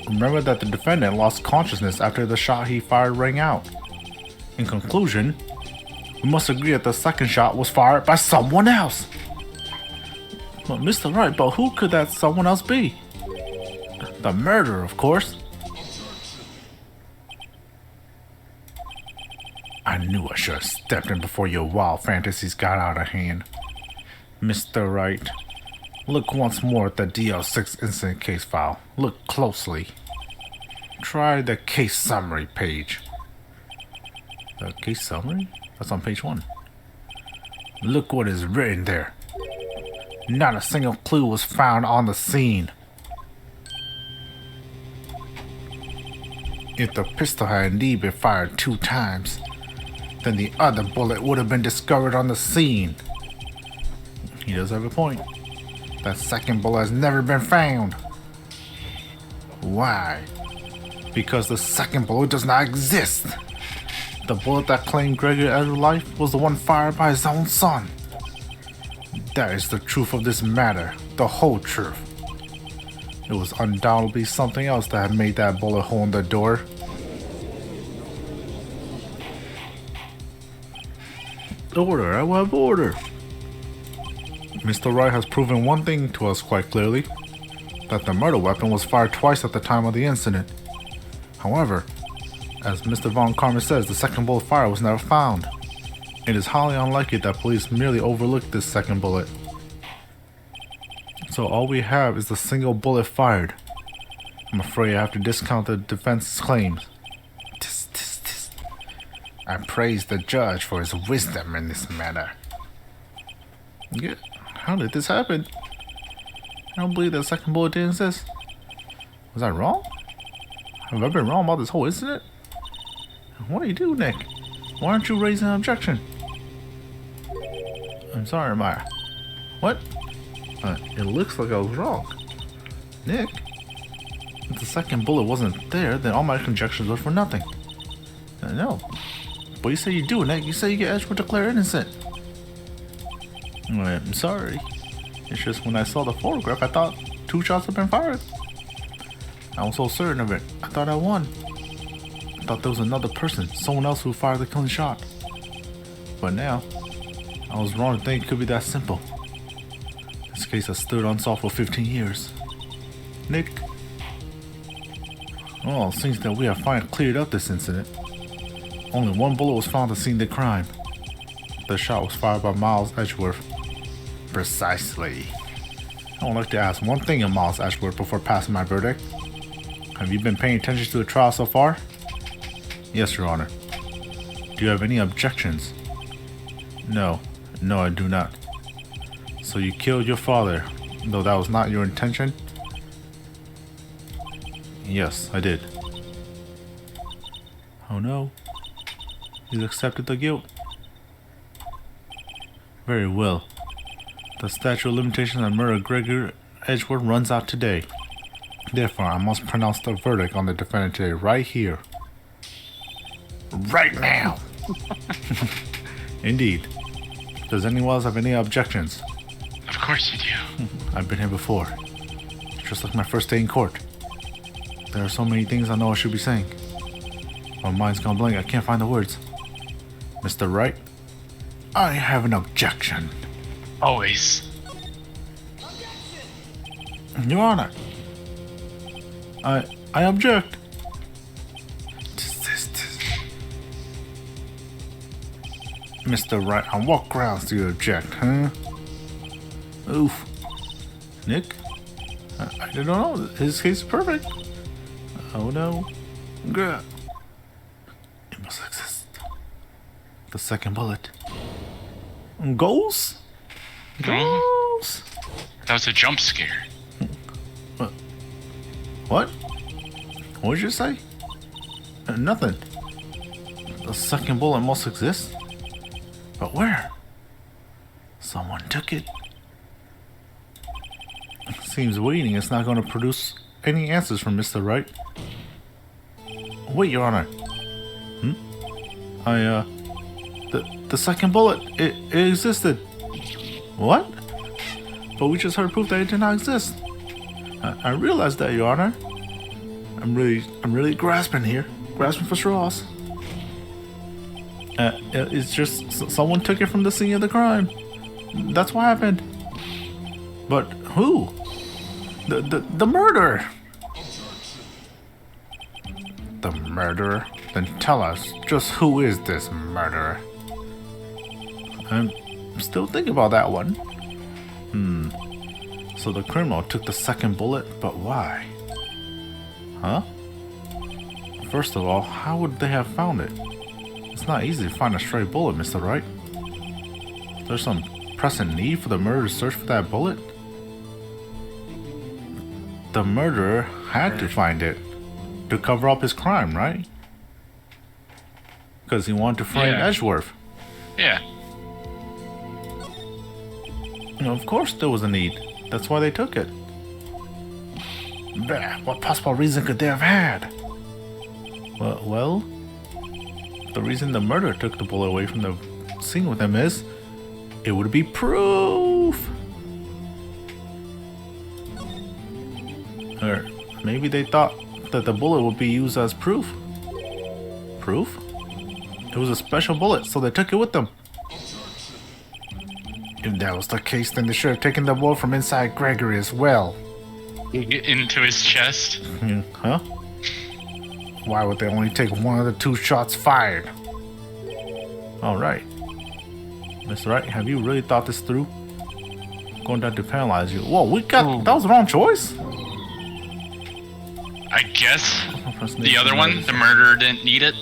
Remember that the defendant lost consciousness after the shot he fired rang out. In conclusion, we must agree that the second shot was fired by someone else. But Mr. Wright, but who could that someone else be? The murderer, of course. I knew I should have stepped in before your wild fantasies got out of hand. Mr. Wright, look once more at the DL6 incident case file. Look closely. Try the case summary page. The case summary? That's on page 1. Look what is written there. Not a single clue was found on the scene. If the pistol had indeed been fired 2 times, then the other bullet would have been discovered on the scene. He does have a point. That second bullet has never been found. Why? Because the second bullet does not exist. The bullet that claimed Gregory Edgeworth's life was the one fired by his own son. That is the truth of this matter, the whole truth. It was undoubtedly something else that had made that bullet hole in the door. Order, I will have order. Mr. Wright has proven one thing to us quite clearly, that the murder weapon was fired twice at the time of the incident. However, as Mr. Von Karma says, the second bullet fired was never found. It is highly unlikely that police merely overlooked this second bullet. So all we have is the single bullet fired. I'm afraid I have to discount the defense's claims. Tis. I praise the judge for his wisdom in this matter. Yeah, how did this happen? I don't believe the second bullet didn't exist. Was I wrong? Have I been wrong about this whole incident? What do you do, Nick? Why aren't you raising an objection? I'm sorry, Maya. What? It looks like I was wrong. Nick? If the second bullet wasn't there, then all my conjectures were for nothing. No. But you say you do, Nick. You say you get Edgewood declared innocent. I'm sorry. It's just when I saw the photograph, I thought 2 shots had been fired. I was so certain of it. I thought I won. I thought there was another person, someone else who fired the killing shot. But now, I was wrong to think it could be that simple. This case has stood unsolved for 15 years. Nick? Well, it seems that we have finally cleared up this incident. Only 1 bullet was found at the scene of the crime. The shot was fired by Miles Edgeworth. Precisely. I would like to ask one thing of Miles Edgeworth before passing my verdict. Have you been paying attention to the trial so far? Yes, Your Honor. Do you have any objections? No, I do not. So you killed your father, though that was not your intention? Yes, I did. Oh no. He's accepted the guilt. Very well. The statute of limitations on murder of Gregory Edgeworth runs out today. Therefore, I must pronounce the verdict on the defendant today, right here. Right now! Indeed. Does anyone else have any objections? Of course you do. I've been here before. Just like my first day in court. There are so many things I know I should be saying. My mind's gone blank, I can't find the words. Mr. Wright? I have an objection. Always. Your Honor. I object. Mr. Wright, on what grounds do you object, huh? Oof. Nick? I don't know. His case is perfect. Oh no. Grr. It must exist. The second bullet. Goals? Goals? That was a jump scare. What? What did you say? Nothing. The second bullet must exist? But where? Someone took it. Seems waiting is not going to produce any answers from Mr. Wright. Wait, Your Honor. The second bullet, it existed. What? But we just heard proof that it did not exist. I realize that, Your Honor. I'm really grasping here. Grasping for straws. It's just someone took it from the scene of the crime. That's what happened. But who? The murderer. The murderer? Then tell us, just who is this murderer? I'm still thinking about that one. So the criminal took the second bullet, but why? Huh? First of all, how would they have found it? It's not easy to find a stray bullet, Mr. Wright. There's some pressing need for the murderer to search for that bullet? The murderer had to find it to cover up his crime, right? Because he wanted to frame Edgeworth. Yeah. Of course there was a need. That's why they took it. Bah, what possible reason could they have had? Well, the reason the murderer took the bullet away from the scene with him is it would be proof. Or maybe they thought that the bullet would be used as proof. Proof? It was a special bullet, so they took it with them. If that was the case, then they should have taken the bullet from inside Gregory as well. Into his chest? Huh? Why would they only take one of the 2 shots fired? Alright. Mr. Wright, have you really thought this through? Going down to paralyze you. Whoa, we got... That was the wrong choice? I guess the other one, the murderer, didn't need it.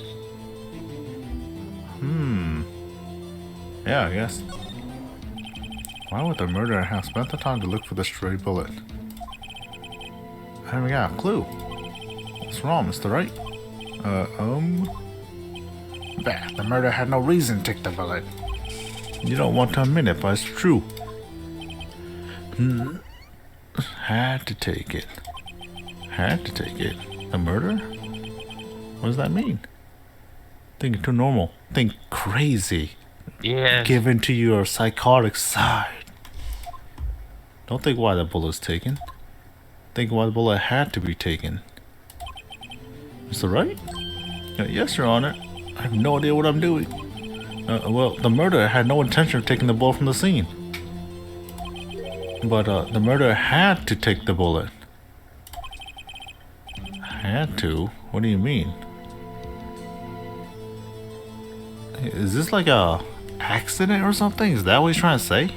Yeah, I guess. Why would the murderer have spent the time to look for the stray bullet? I haven't got a clue. What's wrong, Mr. Wright? Bah, the murderer had no reason to take the bullet. You don't want to admit it, but it's true. Had to take it. Had to take it. The murderer? What does that mean? Think too normal. Think crazy. Yeah. Given to your psychotic side. Don't think why the bullet's taken. Think why the bullet had to be taken. Mr. Wright? Yes, Your Honor. I have no idea what I'm doing. Well, the murderer had no intention of taking the bullet from the scene. But the murderer had to take the bullet. Had to? What do you mean? Is this like a accident or something? Is that what he's trying to say?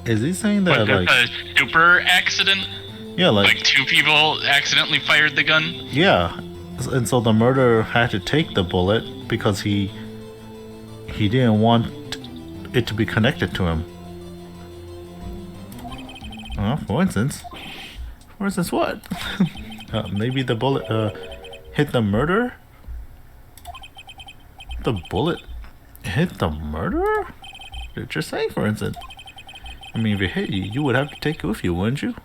Is he saying that Was like a super accident? yeah, Like two people accidentally fired the gun? yeah, and so the murderer had to take the bullet because he didn't want it to be connected to him. For instance. For instance, what? Maybe the bullet hit the murderer? The bullet hit the murderer? What you're saying, for instance? I mean, if it hit you, you would have to take it with you, wouldn't you?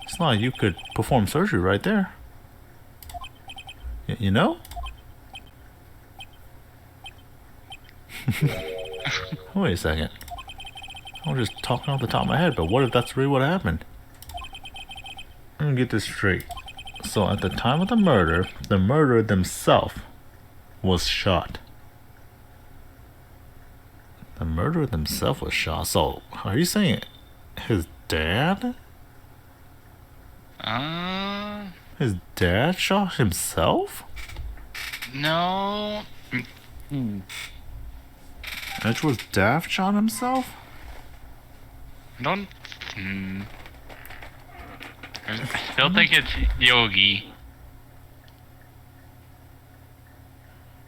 It's not like you could perform surgery right there. You know? Wait a second. I'm just talking off the top of my head, but what if that's really what happened? Let me get this straight. So at the time of the murderer themselves was shot. The murderer themselves was shot. So are you saying his dad? His dad shot himself? No. Edgeworth's dad shot himself? I don't. I still think it's Yogi.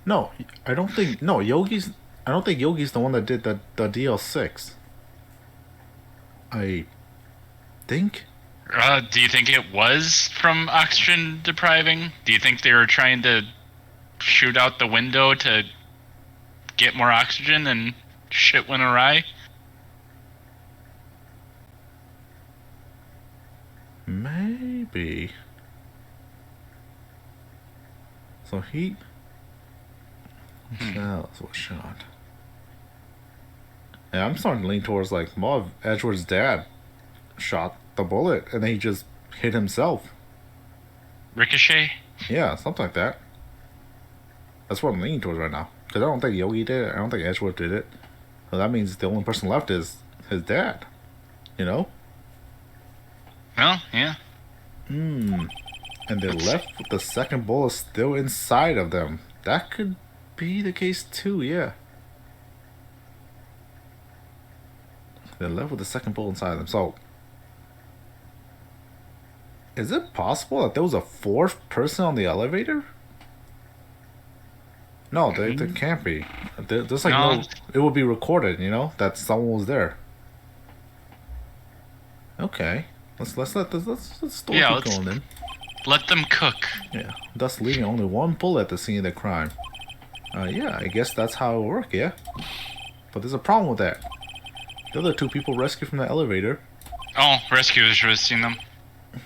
No, I don't think. No, Yogi's. I don't think Yogi's the one that did the DL6. I think. Do you think it was from oxygen depriving? Do you think they were trying to shoot out the window to get more oxygen and shit went awry? Maybe. So he. Else was shot. Yeah, I'm starting to lean towards like Edgeworth's dad shot the bullet and then he just hit himself. Ricochet? Yeah, something like that. That's what I'm leaning towards right now. Because I don't think Yogi did it. I don't think Edgeworth did it. So that means the only person left is his dad. You know? Well, yeah. And they're left with the second bullet still inside of them. That could be the case too, yeah. They're left with the second bullet inside of them. So, is it possible that there was a fourth person on the elevator? No, there can't be. There's like no. It would be recorded, you know, that someone was there. Okay, let's let the story keep going then. Let them cook. Yeah, thus leaving only one bullet at the scene of the crime. Yeah, I guess that's how it worked, yeah. But there's a problem with that. The other two people rescued from the elevator. Oh, rescuers should have seen them.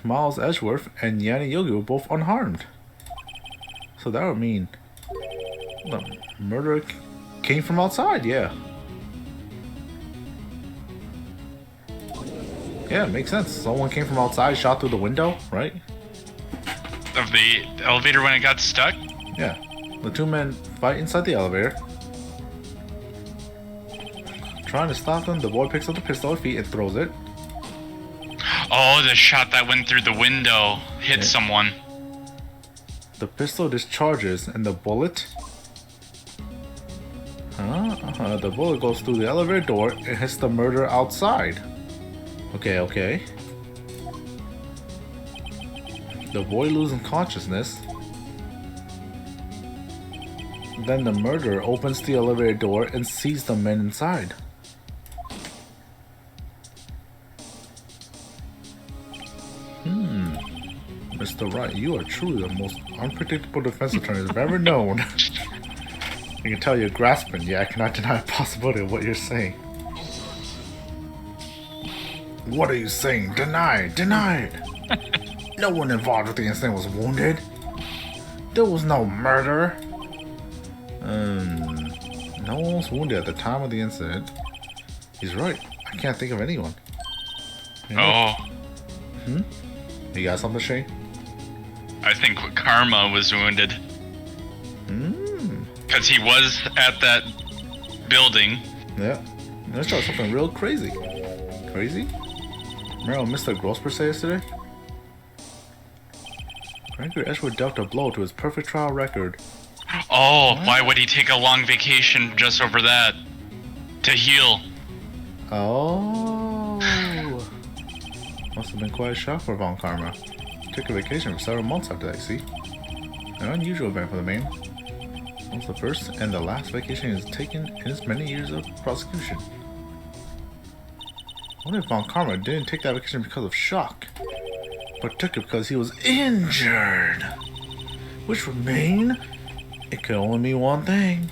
Miles Edgeworth and Yanni Yogi were both unharmed. So that would mean the murderer came from outside, yeah. Yeah, it makes sense. Someone came from outside, shot through the window, right? Of the elevator when it got stuck? Yeah. The two men fight inside the elevator. Trying to stop them, the boy picks up the pistol at feet and throws it. Oh, the shot that went through the window hit someone. The pistol discharges and the bullet The bullet goes through the elevator door and hits the murderer outside. Okay. The boy loses consciousness. Then the murderer opens the elevator door and sees the men inside. Mr. Wright, you are truly the most unpredictable defense attorney I've ever known. I can tell you're grasping, yet I cannot deny the possibility of what you're saying. What are you saying? Denied! No one involved with the incident was wounded. There was no murder. No one was wounded at the time of the incident. He's right. I can't think of anyone. You got something, Shane? I think Karma was wounded. Because he was at that building. Yeah. Let's try something real crazy. Crazy? Remember what Mr. Grosper said yesterday? Gregory Edgewood dealt a blow to his perfect trial record. Oh, why would he take a long vacation just over that? To heal. Oh. Must have been quite a shock for Von Karma. Took a vacation for several months after that, see? An unusual event for the man. It was the first and the last vacation he has taken in his many years of prosecution. What if Von Karma didn't take that vacation because of shock, but took it because he was injured? Which would mean it could only mean one thing.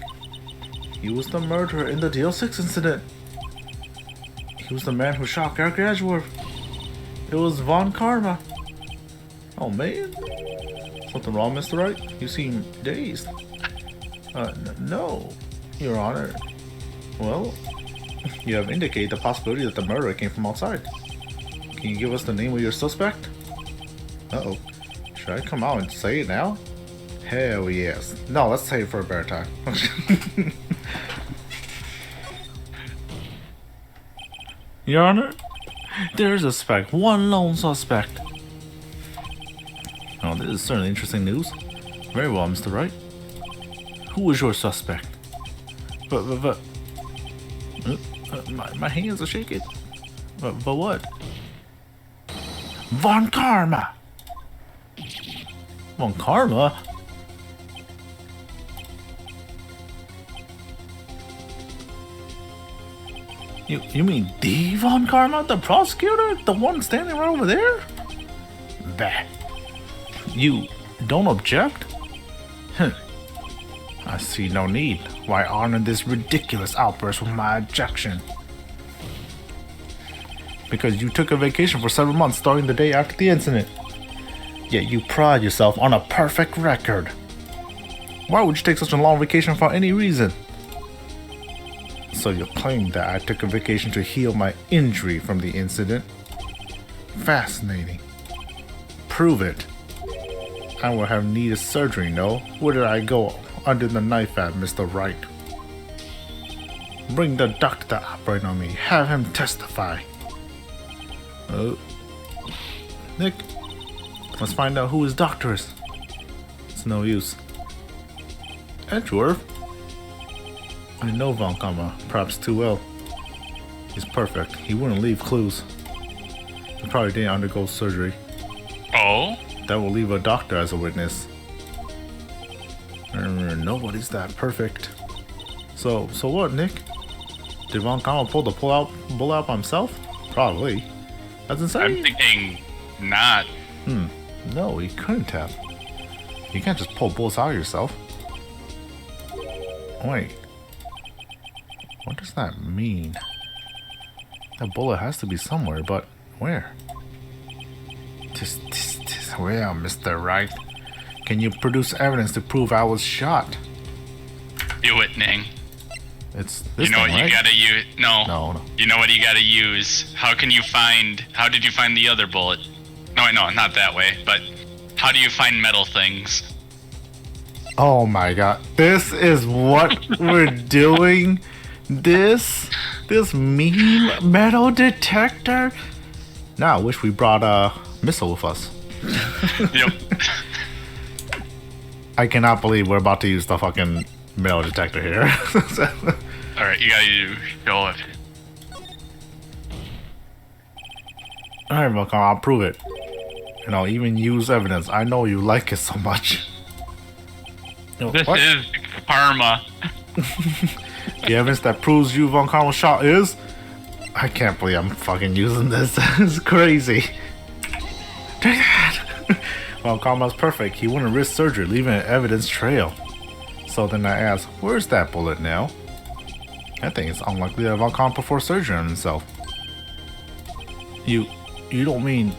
He was the murderer in the DL6 incident. He was the man who shot Eric Edgeworth. It was Von Karma. Oh man. Something wrong, Mr. Wright? You seem dazed. No, Your Honor. Well, you have indicated the possibility that the murderer came from outside. Can you give us the name of your suspect? Uh-oh. Should I come out and say it now? Hell yes. No, let's save it for a better time. Your Honor, there is a suspect. One lone suspect. Oh, this is certainly interesting news. Very well, Mr. Wright. Who is your suspect? But my hands are shaking. But what? Von Karma. Von Karma? You mean the Von Karma? The prosecutor? The one standing right over there? Bah. You don't object? I see no need. Why honor this ridiculous outburst with my objection? Because you took a vacation for several months starting the day after the incident. Yet you pride yourself on a perfect record. Why would you take such a long vacation for any reason? So you claim that I took a vacation to heal my injury from the incident? Fascinating. Prove it. I will have needed surgery, no? Where did I go under the knife at, Mr. Wright? Bring the doctor to operate on me. Have him testify. Nick, let's find out who his doctor is. It's no use. Edgeworth? I know Von Karma, perhaps too well. He's perfect. He wouldn't leave clues. He probably didn't undergo surgery. Oh? That will leave a doctor as a witness. Nobody's that perfect. So what, Nick? Did Von Karma pull the bull out by himself? Probably. That's insane. I'm thinking not. No, he couldn't have. You can't just pull bullets out of yourself. Wait. What does that mean? That bullet has to be somewhere, but where? Well, Mr. Wright, can you produce evidence to prove I was shot? Do it, Neng. It's this You know thing, what right? you gotta use? No. You know what you gotta use? How did you find the other bullet? No, not that way, but how do you find metal things? Oh my god. This is what we're doing? This meme metal detector? Now I wish we brought a missile with us. Yep. I cannot believe we're about to use the fucking metal detector here. Alright, you gotta show it. Alright, Malcolm, I'll prove it. And I'll even use evidence. I know you like it so much. This is karma. The evidence that proves you Von Karma's shot is... I can't believe I'm fucking using this. It's crazy. Take that! Von Karma's perfect. He wouldn't risk surgery, leaving an evidence trail. So then I asked, where's that bullet now? I think it's unlikely that Von Karma performed surgery on himself. You don't mean...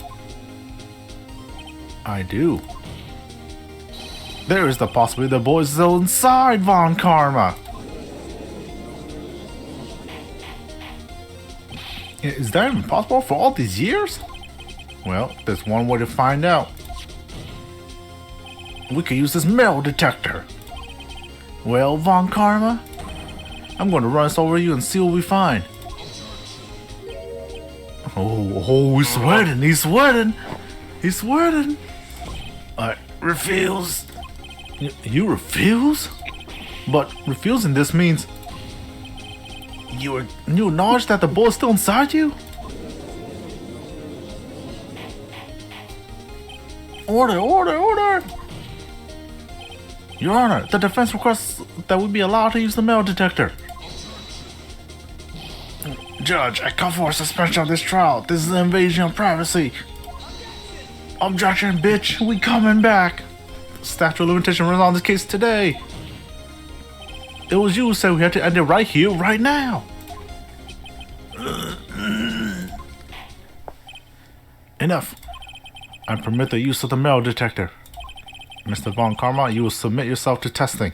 I do. There is the possibility the boy is still inside Von Karma. Is that even possible for all these years? Well, there's one way to find out. We could use this metal detector. Well, Von Karma, I'm going to run this over you and see what we find. Oh, he's sweating. He's sweating. He's sweating. I refuse. You refuse? But refusing this means you acknowledge that the bullet's still inside you? Order, order, order! Your Honor, the defense requests that we be allowed to use the metal detector. Judge, I call for a suspension of this trial. This is an invasion of privacy. Objection, bitch. We coming back. Statute of limitation runs on this case today. It was you who said we had to end it right here, right now. Enough. I permit the use of the metal detector. Mr. Von Karma, you will submit yourself to testing.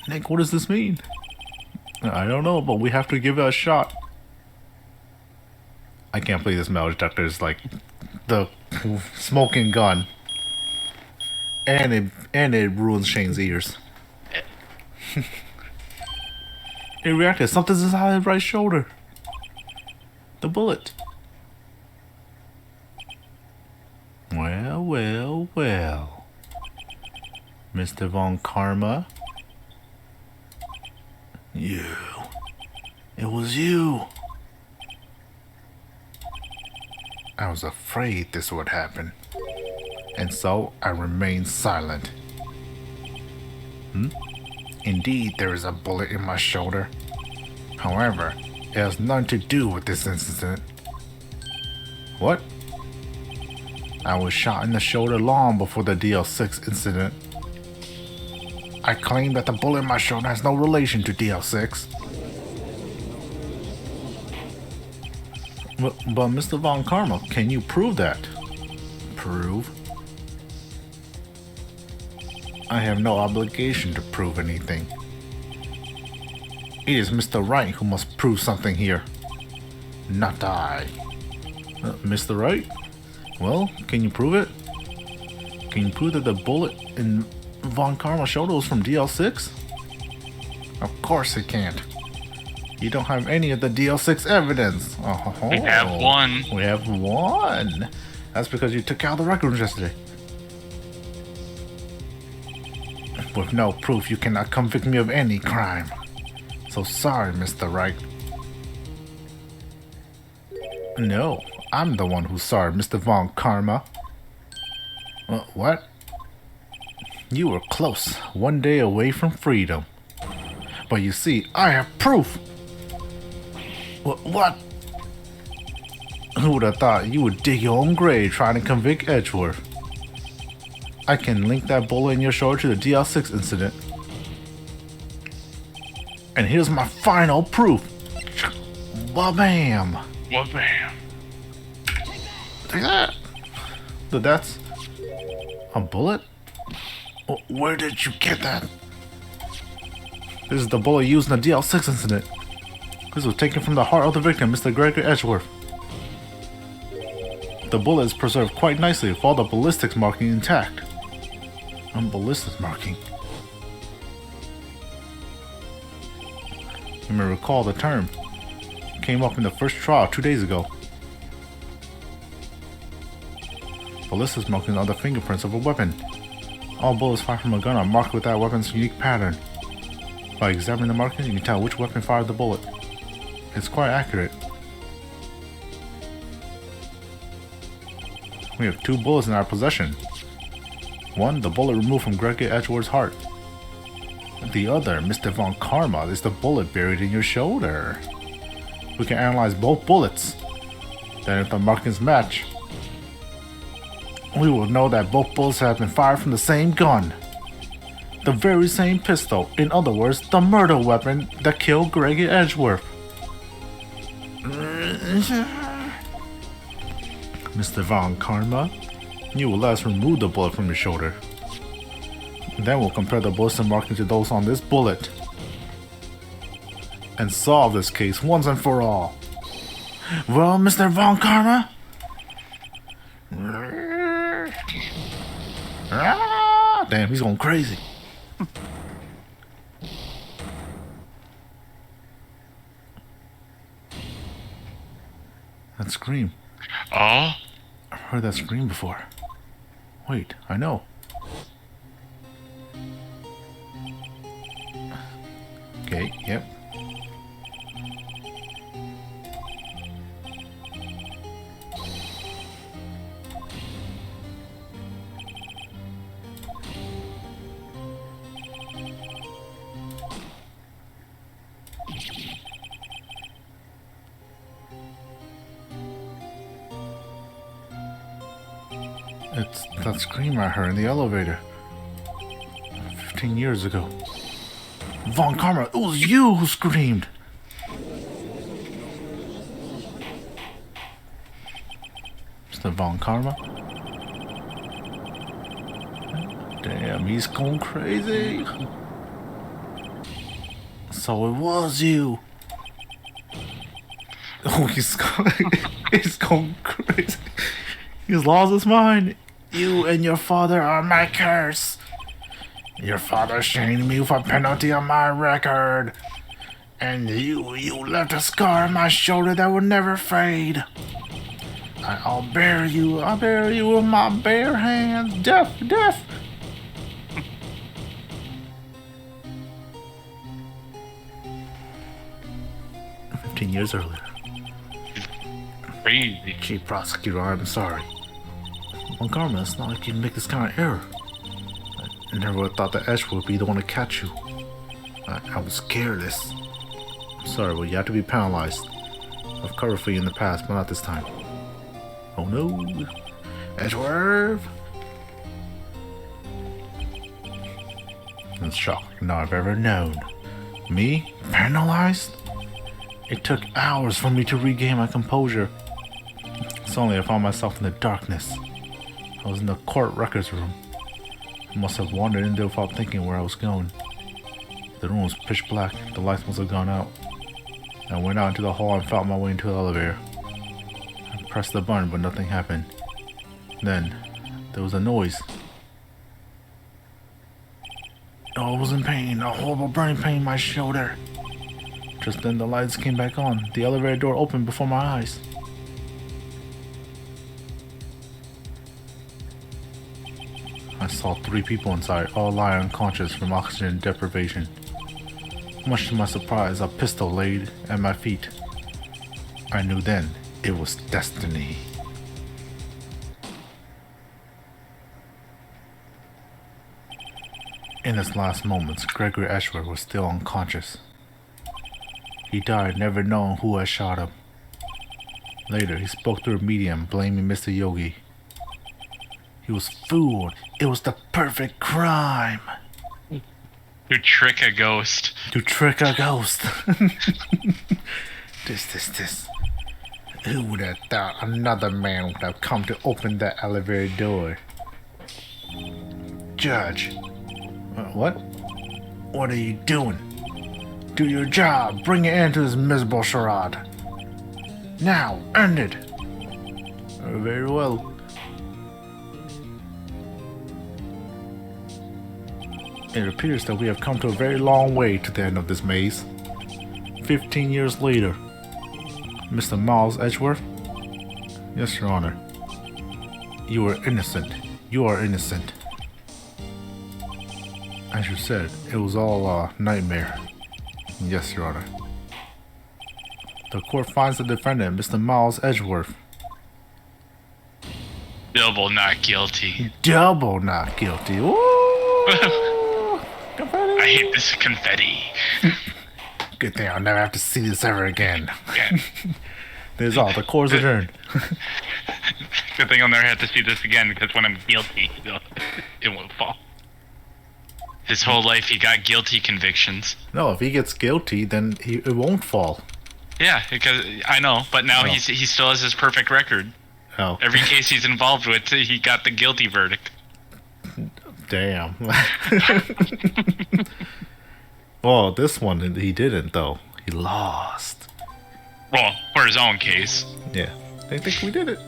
Nick, what does this mean? I don't know, but we have to give it a shot. I can't believe this metal detector is like the smoking gun. And it ruins Shane's ears. It reacted. Something's inside his right shoulder. The bullet. Well, well, well. Mr. Von Karma. You. It was you. I was afraid this would happen. And so I remained silent. Indeed, there is a bullet in my shoulder. However, it has nothing to do with this incident. What? I was shot in the shoulder long before the DL6 incident. I claim that the bullet in my shoulder has no relation to DL6. But Mr. Von Karma, can you prove that? Prove? I have no obligation to prove anything. It is Mr. Wright who must prove something here. Not I. Mr. Wright? Well, can you prove it? Can you prove that the bullet in Von Karma's shoulder was from DL6? Of course it can't. You don't have any of the DL6 evidence. Oh, we have one. We have one. That's because you took out the records yesterday. With no proof, you cannot convict me of any crime. So sorry, Mr. Wright. No, I'm the one who's sorry, Mr. Von Karma. What? You were close, one day away from freedom. But you see, I have proof. What? Who would have thought you would dig your own grave trying to convict Edgeworth? I can link that bullet in your shoulder to the DL6 incident. And here's my final proof. Ba-bam. Wa-bam. Take that. That's a bullet? Where did you get that? This is the bullet used in the DL6 incident. This was taken from the heart of the victim, Mr. Gregory Edgeworth. The bullet is preserved quite nicely with all the ballistics marking intact. Ballistics marking? You may recall the term. It came up in the first trial 2 days ago. Ballistics markings are the fingerprints of a weapon. All bullets fired from a gun are marked with that weapon's unique pattern. By examining the markings, you can tell which weapon fired the bullet. It's quite accurate. We have 2 bullets in our possession. One, the bullet removed from Gregory Edgeworth's heart. The other, Mr. Von Karma, is the bullet buried in your shoulder. We can analyze both bullets. Then if the markings match, we will know that both bullets have been fired from the same gun. The very same pistol. In other words, the murder weapon that killed Gregory Edgeworth. Mr. Von Karma, you will let us remove the bullet from your shoulder. Then we'll compare the bullets and markings to those on this bullet. And solve this case once and for all. Well, Mr. Von Karma? Damn, he's going crazy. That scream. Oh? I've heard that scream before. Wait, I know. Okay, yep. It's that scream I heard in the elevator 15 years ago. Von Karma, it was you who screamed. Mr. Von Karma? Damn, he's going crazy. So it was you. Oh, he's going crazy. He's lost his mind. You and your father are my curse. Your father shamed me for penalty on my record. And you left a scar on my shoulder that will never fade. I'll bury you with my bare hands. Death. 15 years earlier. Crazy. Chief Prosecutor, I'm sorry. Von Karma, it's not like you'd make this kind of error. I never would have thought that Ash would be the one to catch you. I was careless. I'm sorry, but you have to be penalized. I've covered for you in the past, but not this time. Oh no. Edgeworth! I'm shocked than I've ever known. Me? Penalized? It took hours for me to regain my composure. Suddenly I found myself in the darkness. I was in the court records room. I must have wandered in there without thinking where I was going. The room was pitch black. The lights must have gone out. I went out into the hall and found my way into the elevator. I pressed the button, but nothing happened. Then, there was a noise. Oh, I was in pain. A horrible burning pain in my shoulder. Just then the lights came back on. The elevator door opened before my eyes. I saw 3 people inside, all lying unconscious from oxygen deprivation. Much to my surprise, a pistol laid at my feet. I knew then it was destiny. In his last moments, Gregory Edgeworth was still unconscious. He died never knowing who had shot him. Later, he spoke through a medium, blaming Mr. Yogi. He was fooled. It was the perfect crime. To trick a ghost. To trick a ghost. This. Who would have thought another man would have come to open that elevator door? Judge. What? What are you doing? Do your job. Bring an end to this miserable charade. Now, end it. Very well. It appears that we have come to a very long way to the end of this maze. 15 years later. Mr. Miles Edgeworth? Yes, Your Honor. You are innocent. You are innocent. As you said, it was all a nightmare. Yes, Your Honor. The court finds the defendant, Mr. Miles Edgeworth. Double not guilty. Double not guilty. Ooh! Confetti. I hate this confetti. Good thing I'll never have to see this ever again. Yeah. There's all. The court's adjourned. Good thing I'll never have to see this again, because when I'm guilty, it won't fall. His whole life he got guilty convictions. No, if he gets guilty, then it won't fall. Yeah, because I know, but now Oh. he still has his perfect record. Oh, Every case he's involved with, he got the guilty verdict. damn. Well, this one he didn't though. He lost. Well, for his own case. Yeah, they think we did it.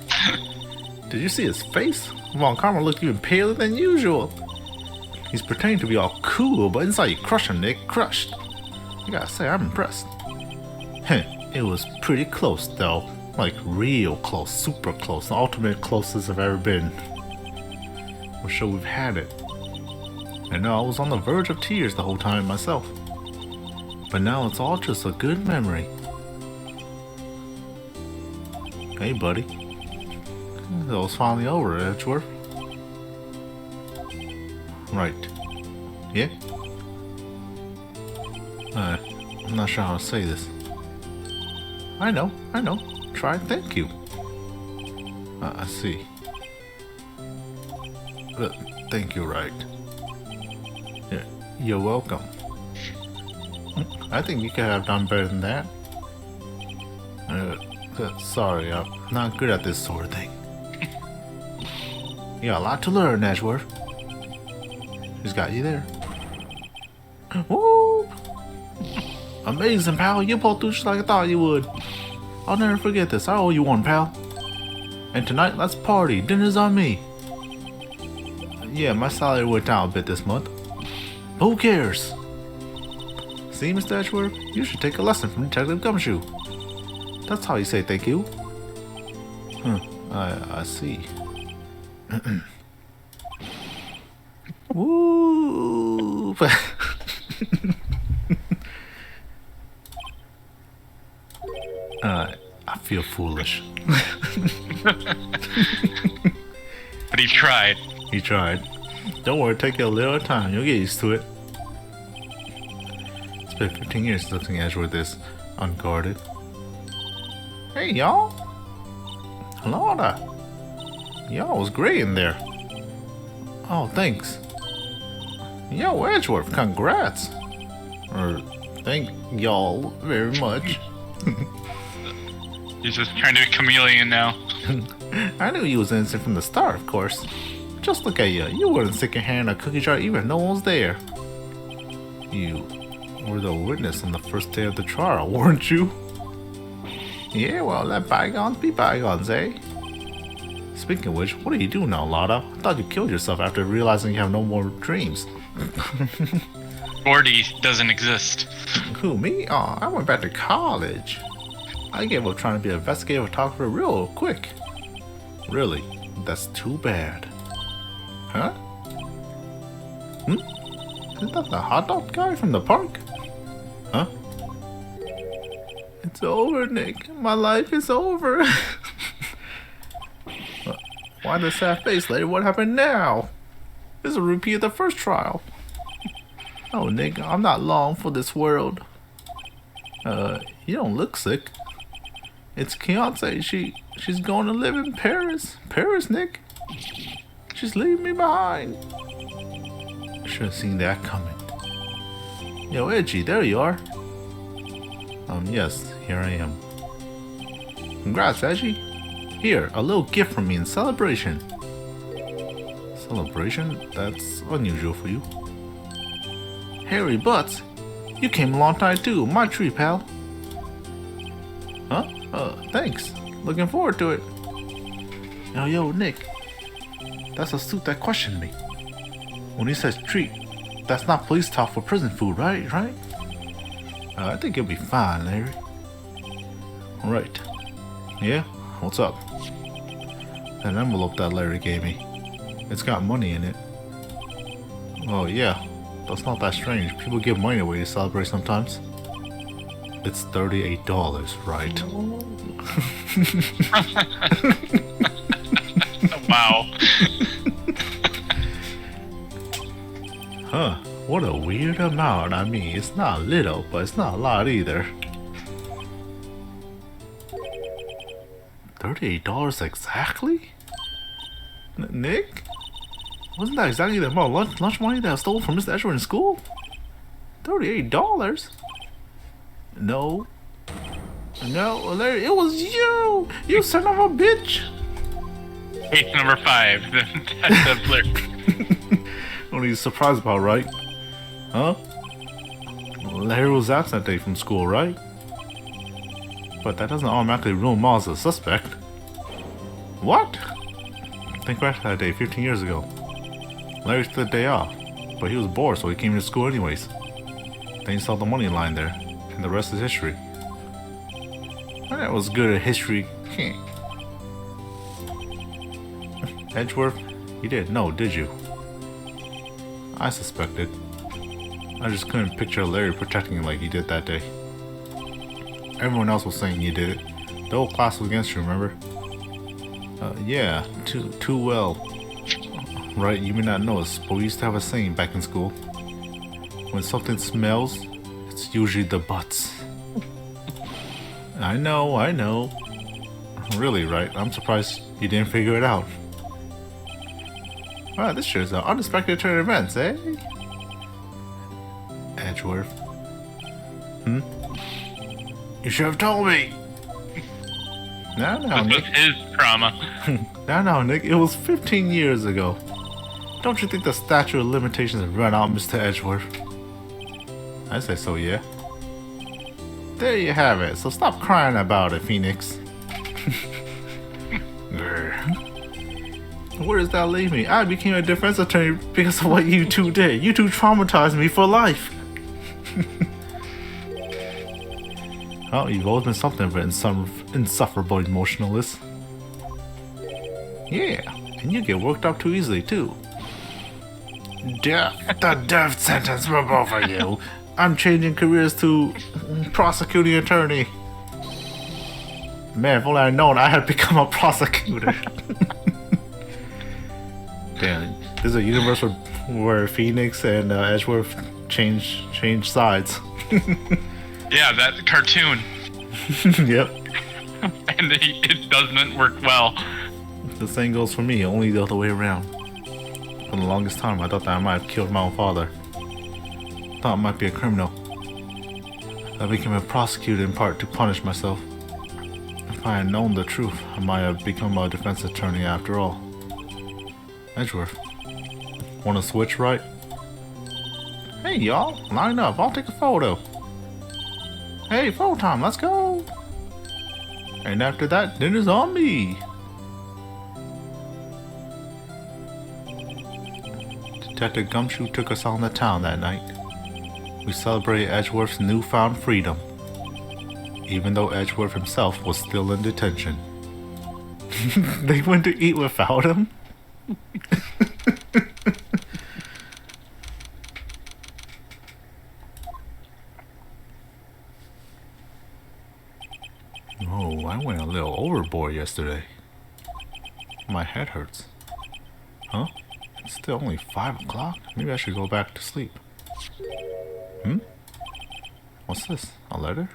Did you see his face? Von Karma looked even paler than usual. He's pretending to be all cool, but inside you crush him, Nick. Crushed. I gotta say, I'm impressed. Heh, it was pretty close, though. Like, real close. Super close. The ultimate closest I've ever been. We're sure we've had it. I know I was on the verge of tears the whole time myself. But now it's all just a good memory. Hey, buddy. It was finally over, Edgeworth. Right. Yeah? I'm not sure how to say this. I know. Try thank you. I see. Thank you, Wright. Yeah, you're welcome. I think you could have done better than that. Sorry, I'm not good at this sort of thing. You got a lot to learn, Edgeworth. Who's got you there? Woo! Amazing, pal. You pulled through just like I thought you would. I'll never forget this. I owe you one, pal. And tonight, let's party. Dinner's on me. Yeah, my salary went down a bit this month. Who cares? See, Mr. Edgeworth, you should take a lesson from Detective Gumshoe. That's how you say thank you. I see. Woo! I feel foolish. But he tried. He tried. Don't worry, take you a little time. You'll get used to it. It's been 15 years since I've seen Edgeworth this unguarded. Hey, y'all. Hello there. Y'all was great in there. Oh, thanks. Yo, Edgeworth, congrats. Thank y'all very much. He's just trying to be chameleon now. I knew you was innocent from the start, of course. Just look at you. You wouldn't stick your hand in a cookie jar even if no one was there. You were the witness on the first day of the trial, weren't you? Yeah, well, let bygones be bygones, eh? Speaking of which, what do you do now, Lotta? I thought you killed yourself after realizing you have no more dreams. Gordy doesn't exist. Who, me? Oh, I went back to college. I gave up trying to be an investigative photographer real quick. Really? That's too bad. Huh? Isn't that the hot dog guy from the park? Huh? It's over, Nick. My life is over. Why the sad face, lady? What happened now? This is a repeat of the first trial. Oh, Nick, I'm not long for this world. You don't look sick. It's Fiance. She's going to live in Paris. Paris, Nick. She's leaving me behind. Should have seen that coming. Yo, Edgy, there you are. Yes, here I am. Congrats, Edgy. Here, a little gift from me in celebration. Celebration? That's unusual for you. Harry Butts, you came a long time too. My tree, pal. Huh? Thanks. Looking forward to it. Yo, Nick. That's a suit that questioned me. When he says treat, that's not police talk for prison food, right? I think you'll be fine, Larry. Right. Yeah? What's up? That envelope that Larry gave me. It's got money in it. Oh, yeah. That's not that strange. People give money away to celebrate sometimes. It's $38, right? Wow. Huh, what a weird amount. I mean, it's not little, but it's not a lot either. $38 exactly? Nick? Wasn't that exactly the amount of lunch money that I stole from Mr. Edgeworth in school? $38? No. No, Larry, it was you! You son of a bitch! Case number 5. The blur. What are you surprised about, right? Huh? Larry was absent that day from school, right? But that doesn't automatically rule him as a suspect. What? Think back to that day 15 years ago. Larry took the day off, but he was bored, so he came to school anyways. Then he saw the money line there, and the rest is history. I was good at history. Edgeworth, you didn't know, did you? I suspected. I just couldn't picture Larry protecting you like you did that day. Everyone else was saying you did it. The whole class was against you, remember? Yeah, too well. Right, you may not know this, but we used to have a saying back in school. When something smells, it's usually the butts. I know. Really, right? I'm surprised you didn't figure it out. Wow, this sure is an unexpected turn of events, eh? Edgeworth. You should have told me! No, This Nick. was his trauma. No, Nick. It was 15 years ago. Don't you think the statute of limitations has run out, Mr. Edgeworth? I say so, yeah. There you have it. So stop crying about it, Phoenix. Where does that leave me? I became a defense attorney because of what you two did. You two traumatized me for life. Well, you've always been something of an insufferable emotionalist. Yeah, and you get worked up too easily, too. Death. The death sentence for both of you. I'm changing careers to prosecuting attorney. Man, if only I'd known I had become a prosecutor. Damn, this is a universe where Phoenix and Edgeworth change sides. Yeah, that cartoon. Yep. And it doesn't work well. The same goes for me, only the other way around. For the longest time, I thought that I might have killed my own father. Thought I might be a criminal. I became a prosecutor in part to punish myself. If I had known the truth, I might have become a defense attorney after all. Edgeworth, wanna switch, right? Hey y'all, line up, I'll take a photo. Hey, photo time, let's go! And after that, dinner's on me! Detective Gumshoe took us on the town that night. We celebrated Edgeworth's newfound freedom, even though Edgeworth himself was still in detention. They went to eat without him? Oh, I went a little overboard yesterday. My head hurts. Huh? It's still only 5 o'clock? Maybe I should go back to sleep. What's this? A letter?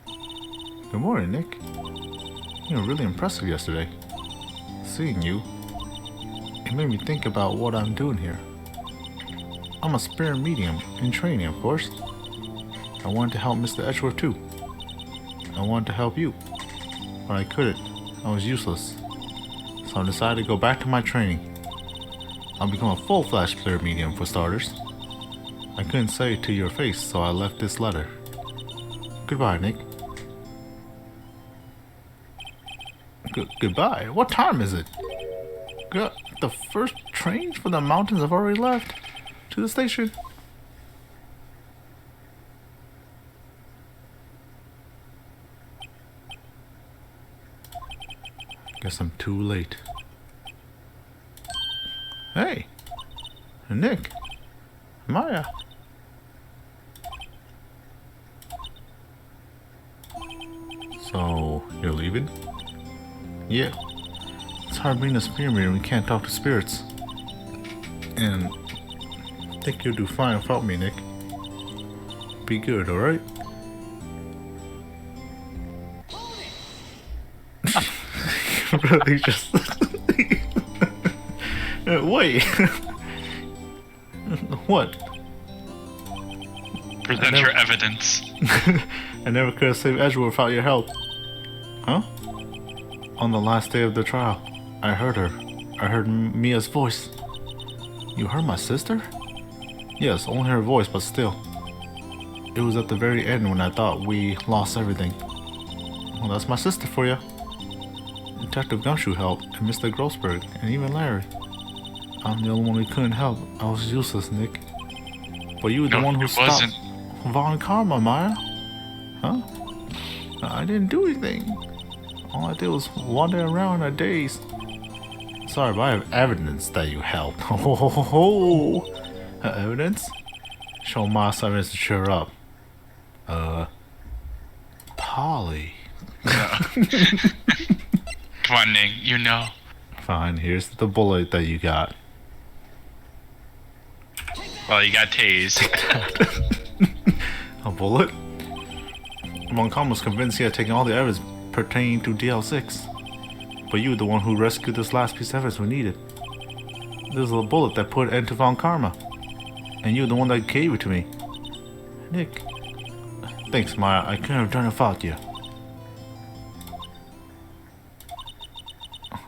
Good morning, Nick. You were really impressive yesterday. Seeing you, it made me think about what I'm doing here. I'm a spirit medium in training, of course. I wanted to help Mr. Edgeworth too. I wanted to help you, but I couldn't. I was useless. So I decided to go back to my training. I'll become a full-fledged spirit medium for starters. I couldn't say it to your face, so I left this letter. Goodbye, Nick. Goodbye? What time is it? The first trains for the mountains have already left. To the station. Guess I'm too late. Hey! Nick! Maya! So, you're leaving? Yeah. It's hard being a spirit when we can't talk to spirits. And I think you'll do fine without me, Nick. Be good, alright? Really just... Wait! What? Present your evidence. I never could have saved Edgewood without your help. Huh? On the last day of the trial, I heard her. I heard Mia's voice. You heard my sister? Yes, only her voice, but still. It was at the very end when I thought we lost everything. Well, that's my sister for you. Detective Gumshoe helped, and Mr. Grossberg, and even Larry. I'm the only one who couldn't help. I was useless, Nick. But you were the one who stopped Von Karma, Maya. Huh? I didn't do anything. All I did was wander around in a daze. Sorry, but I have evidence that you helped. Oh, evidence? Show my evidence to cheer up. Polly. Come on, Neng, you know. Fine, here's the bullet that you got. Well, you got tased. A bullet? Montcalm was convinced he had taken all the evidence pertaining to DL6. But you were the one who rescued this last piece of evidence we needed. This is a bullet that put an end to Von Karma. And you were the one that gave it to me. Nick. Thanks, Maya. I couldn't have done it without you.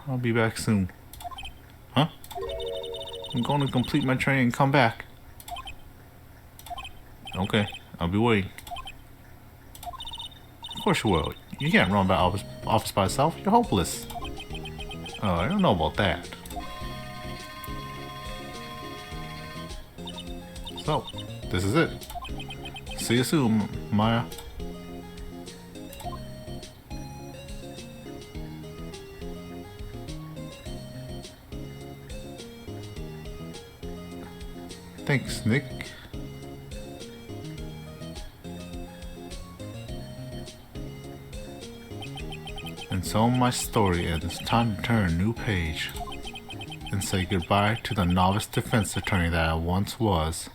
I'll be back soon. Huh? I'm going to complete my training and come back. Okay, I'll be waiting. Of course you will. You can't run by office by yourself. You're hopeless. Oh, I don't know about that. So, this is it. See you soon, Maya. Thanks, Nick. And so my story ends. It's time to turn a new page and say goodbye to the novice defense attorney that I once was.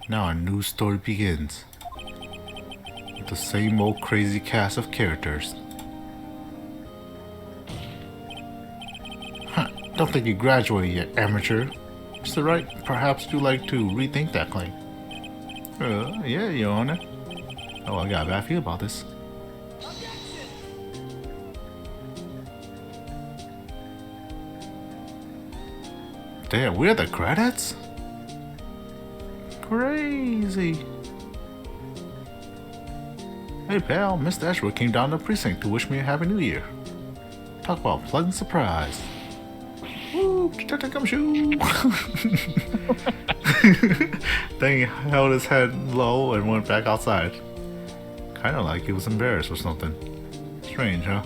Now a new story begins. With the same old crazy cast of characters. Huh, don't think you graduated yet, amateur. Mr. Wright, perhaps you'd like to rethink that claim. Yeah, Your Honor. Oh, I got a bad feel about this. Damn, we're the credits? Crazy. Hey pal, Mr. Ashwood came down to the precinct to wish me a happy new year. Talk about a pleasant surprise. Woo, Detective Gumshoe! Then he held his head low and went back outside. Kinda like he was embarrassed or something. Strange, huh?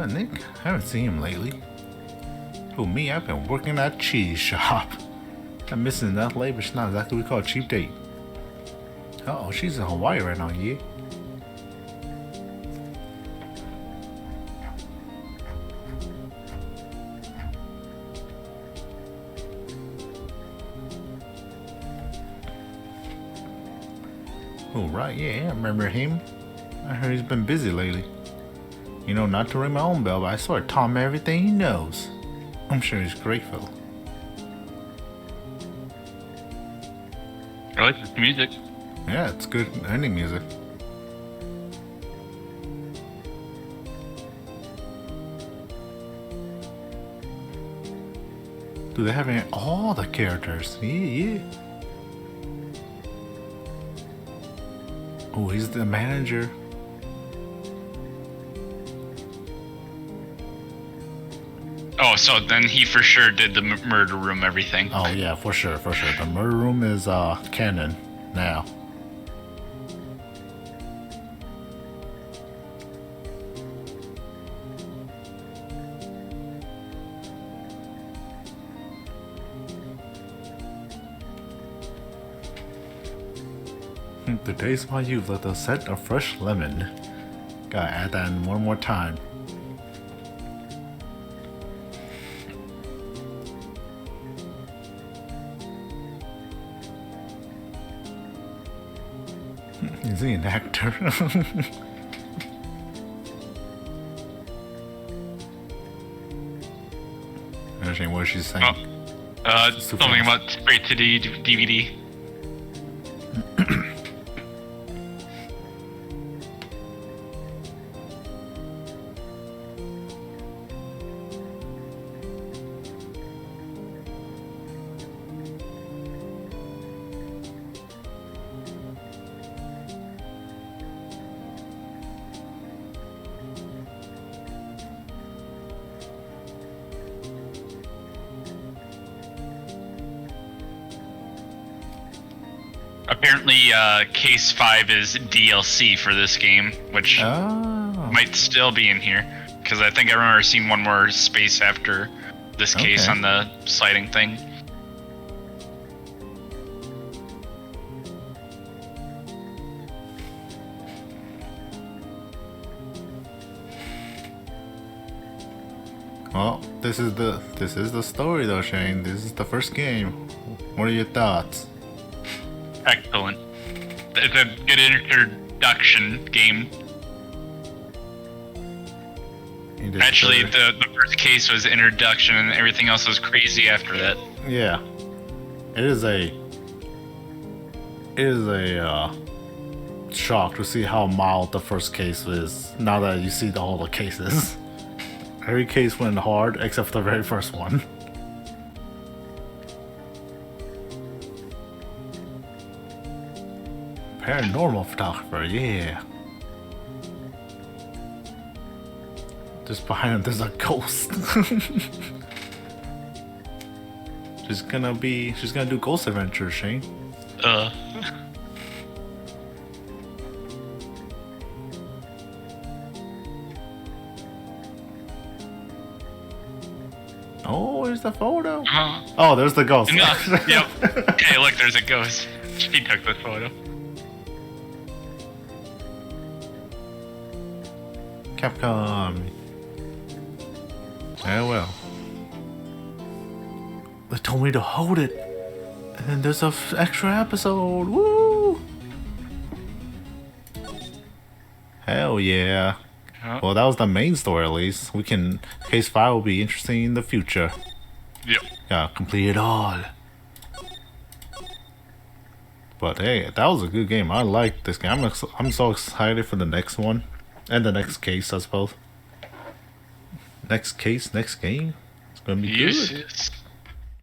Nick, I haven't seen him lately. Who, me? I've been working at that cheese shop. I'm missing enough labor, it's not exactly what we call a cheap date. Uh-oh, she's in Hawaii right now, yeah? Oh, right, yeah, I remember him. I heard he's been busy lately. You know, not to ring my own bell, but I swear Tom everything he knows. I'm sure he's grateful. I like this music. Yeah, it's good ending music. Do they have all the characters? Yeah. Oh, he's the manager. Oh, so then he for sure did the murder room everything. Oh yeah, for sure. The murder room is canon now. The taste of my youth like the scent of fresh lemon. Gotta add that in one more time. Is he an actor? Understand what she's saying. Something about straight to the DVD. Apparently, Case 5 is DLC for this game, which might still be in here. Because I think I remember seeing one more space after this case on the sliding thing. Well, this is the story though, Shane. This is the first game. What are your thoughts? Excellent. It's a good introduction game. Actually, the first case was introduction, and everything else was crazy after that. Yeah, it is a shock to see how mild the first case is. Now that you see all the cases, every case went hard except for the very first one. Paranormal photographer, yeah. Just behind him, there's a ghost. She's gonna do ghost adventures, Shane. Oh, here's the photo. Oh, there's the ghost. No, yep. Hey, look, there's a ghost. She took the photo. Capcom. Yeah, well. They told me to hold it. And then there's an extra episode. Woo! Hell yeah. Well, that was the main story at least. Case 5 will be interesting in the future. Yep. Yeah, complete it all. But hey, that was a good game. I like this game. I'm so excited for the next one. And the next case, I suppose. Next case, next game. It's gonna be good. Yes.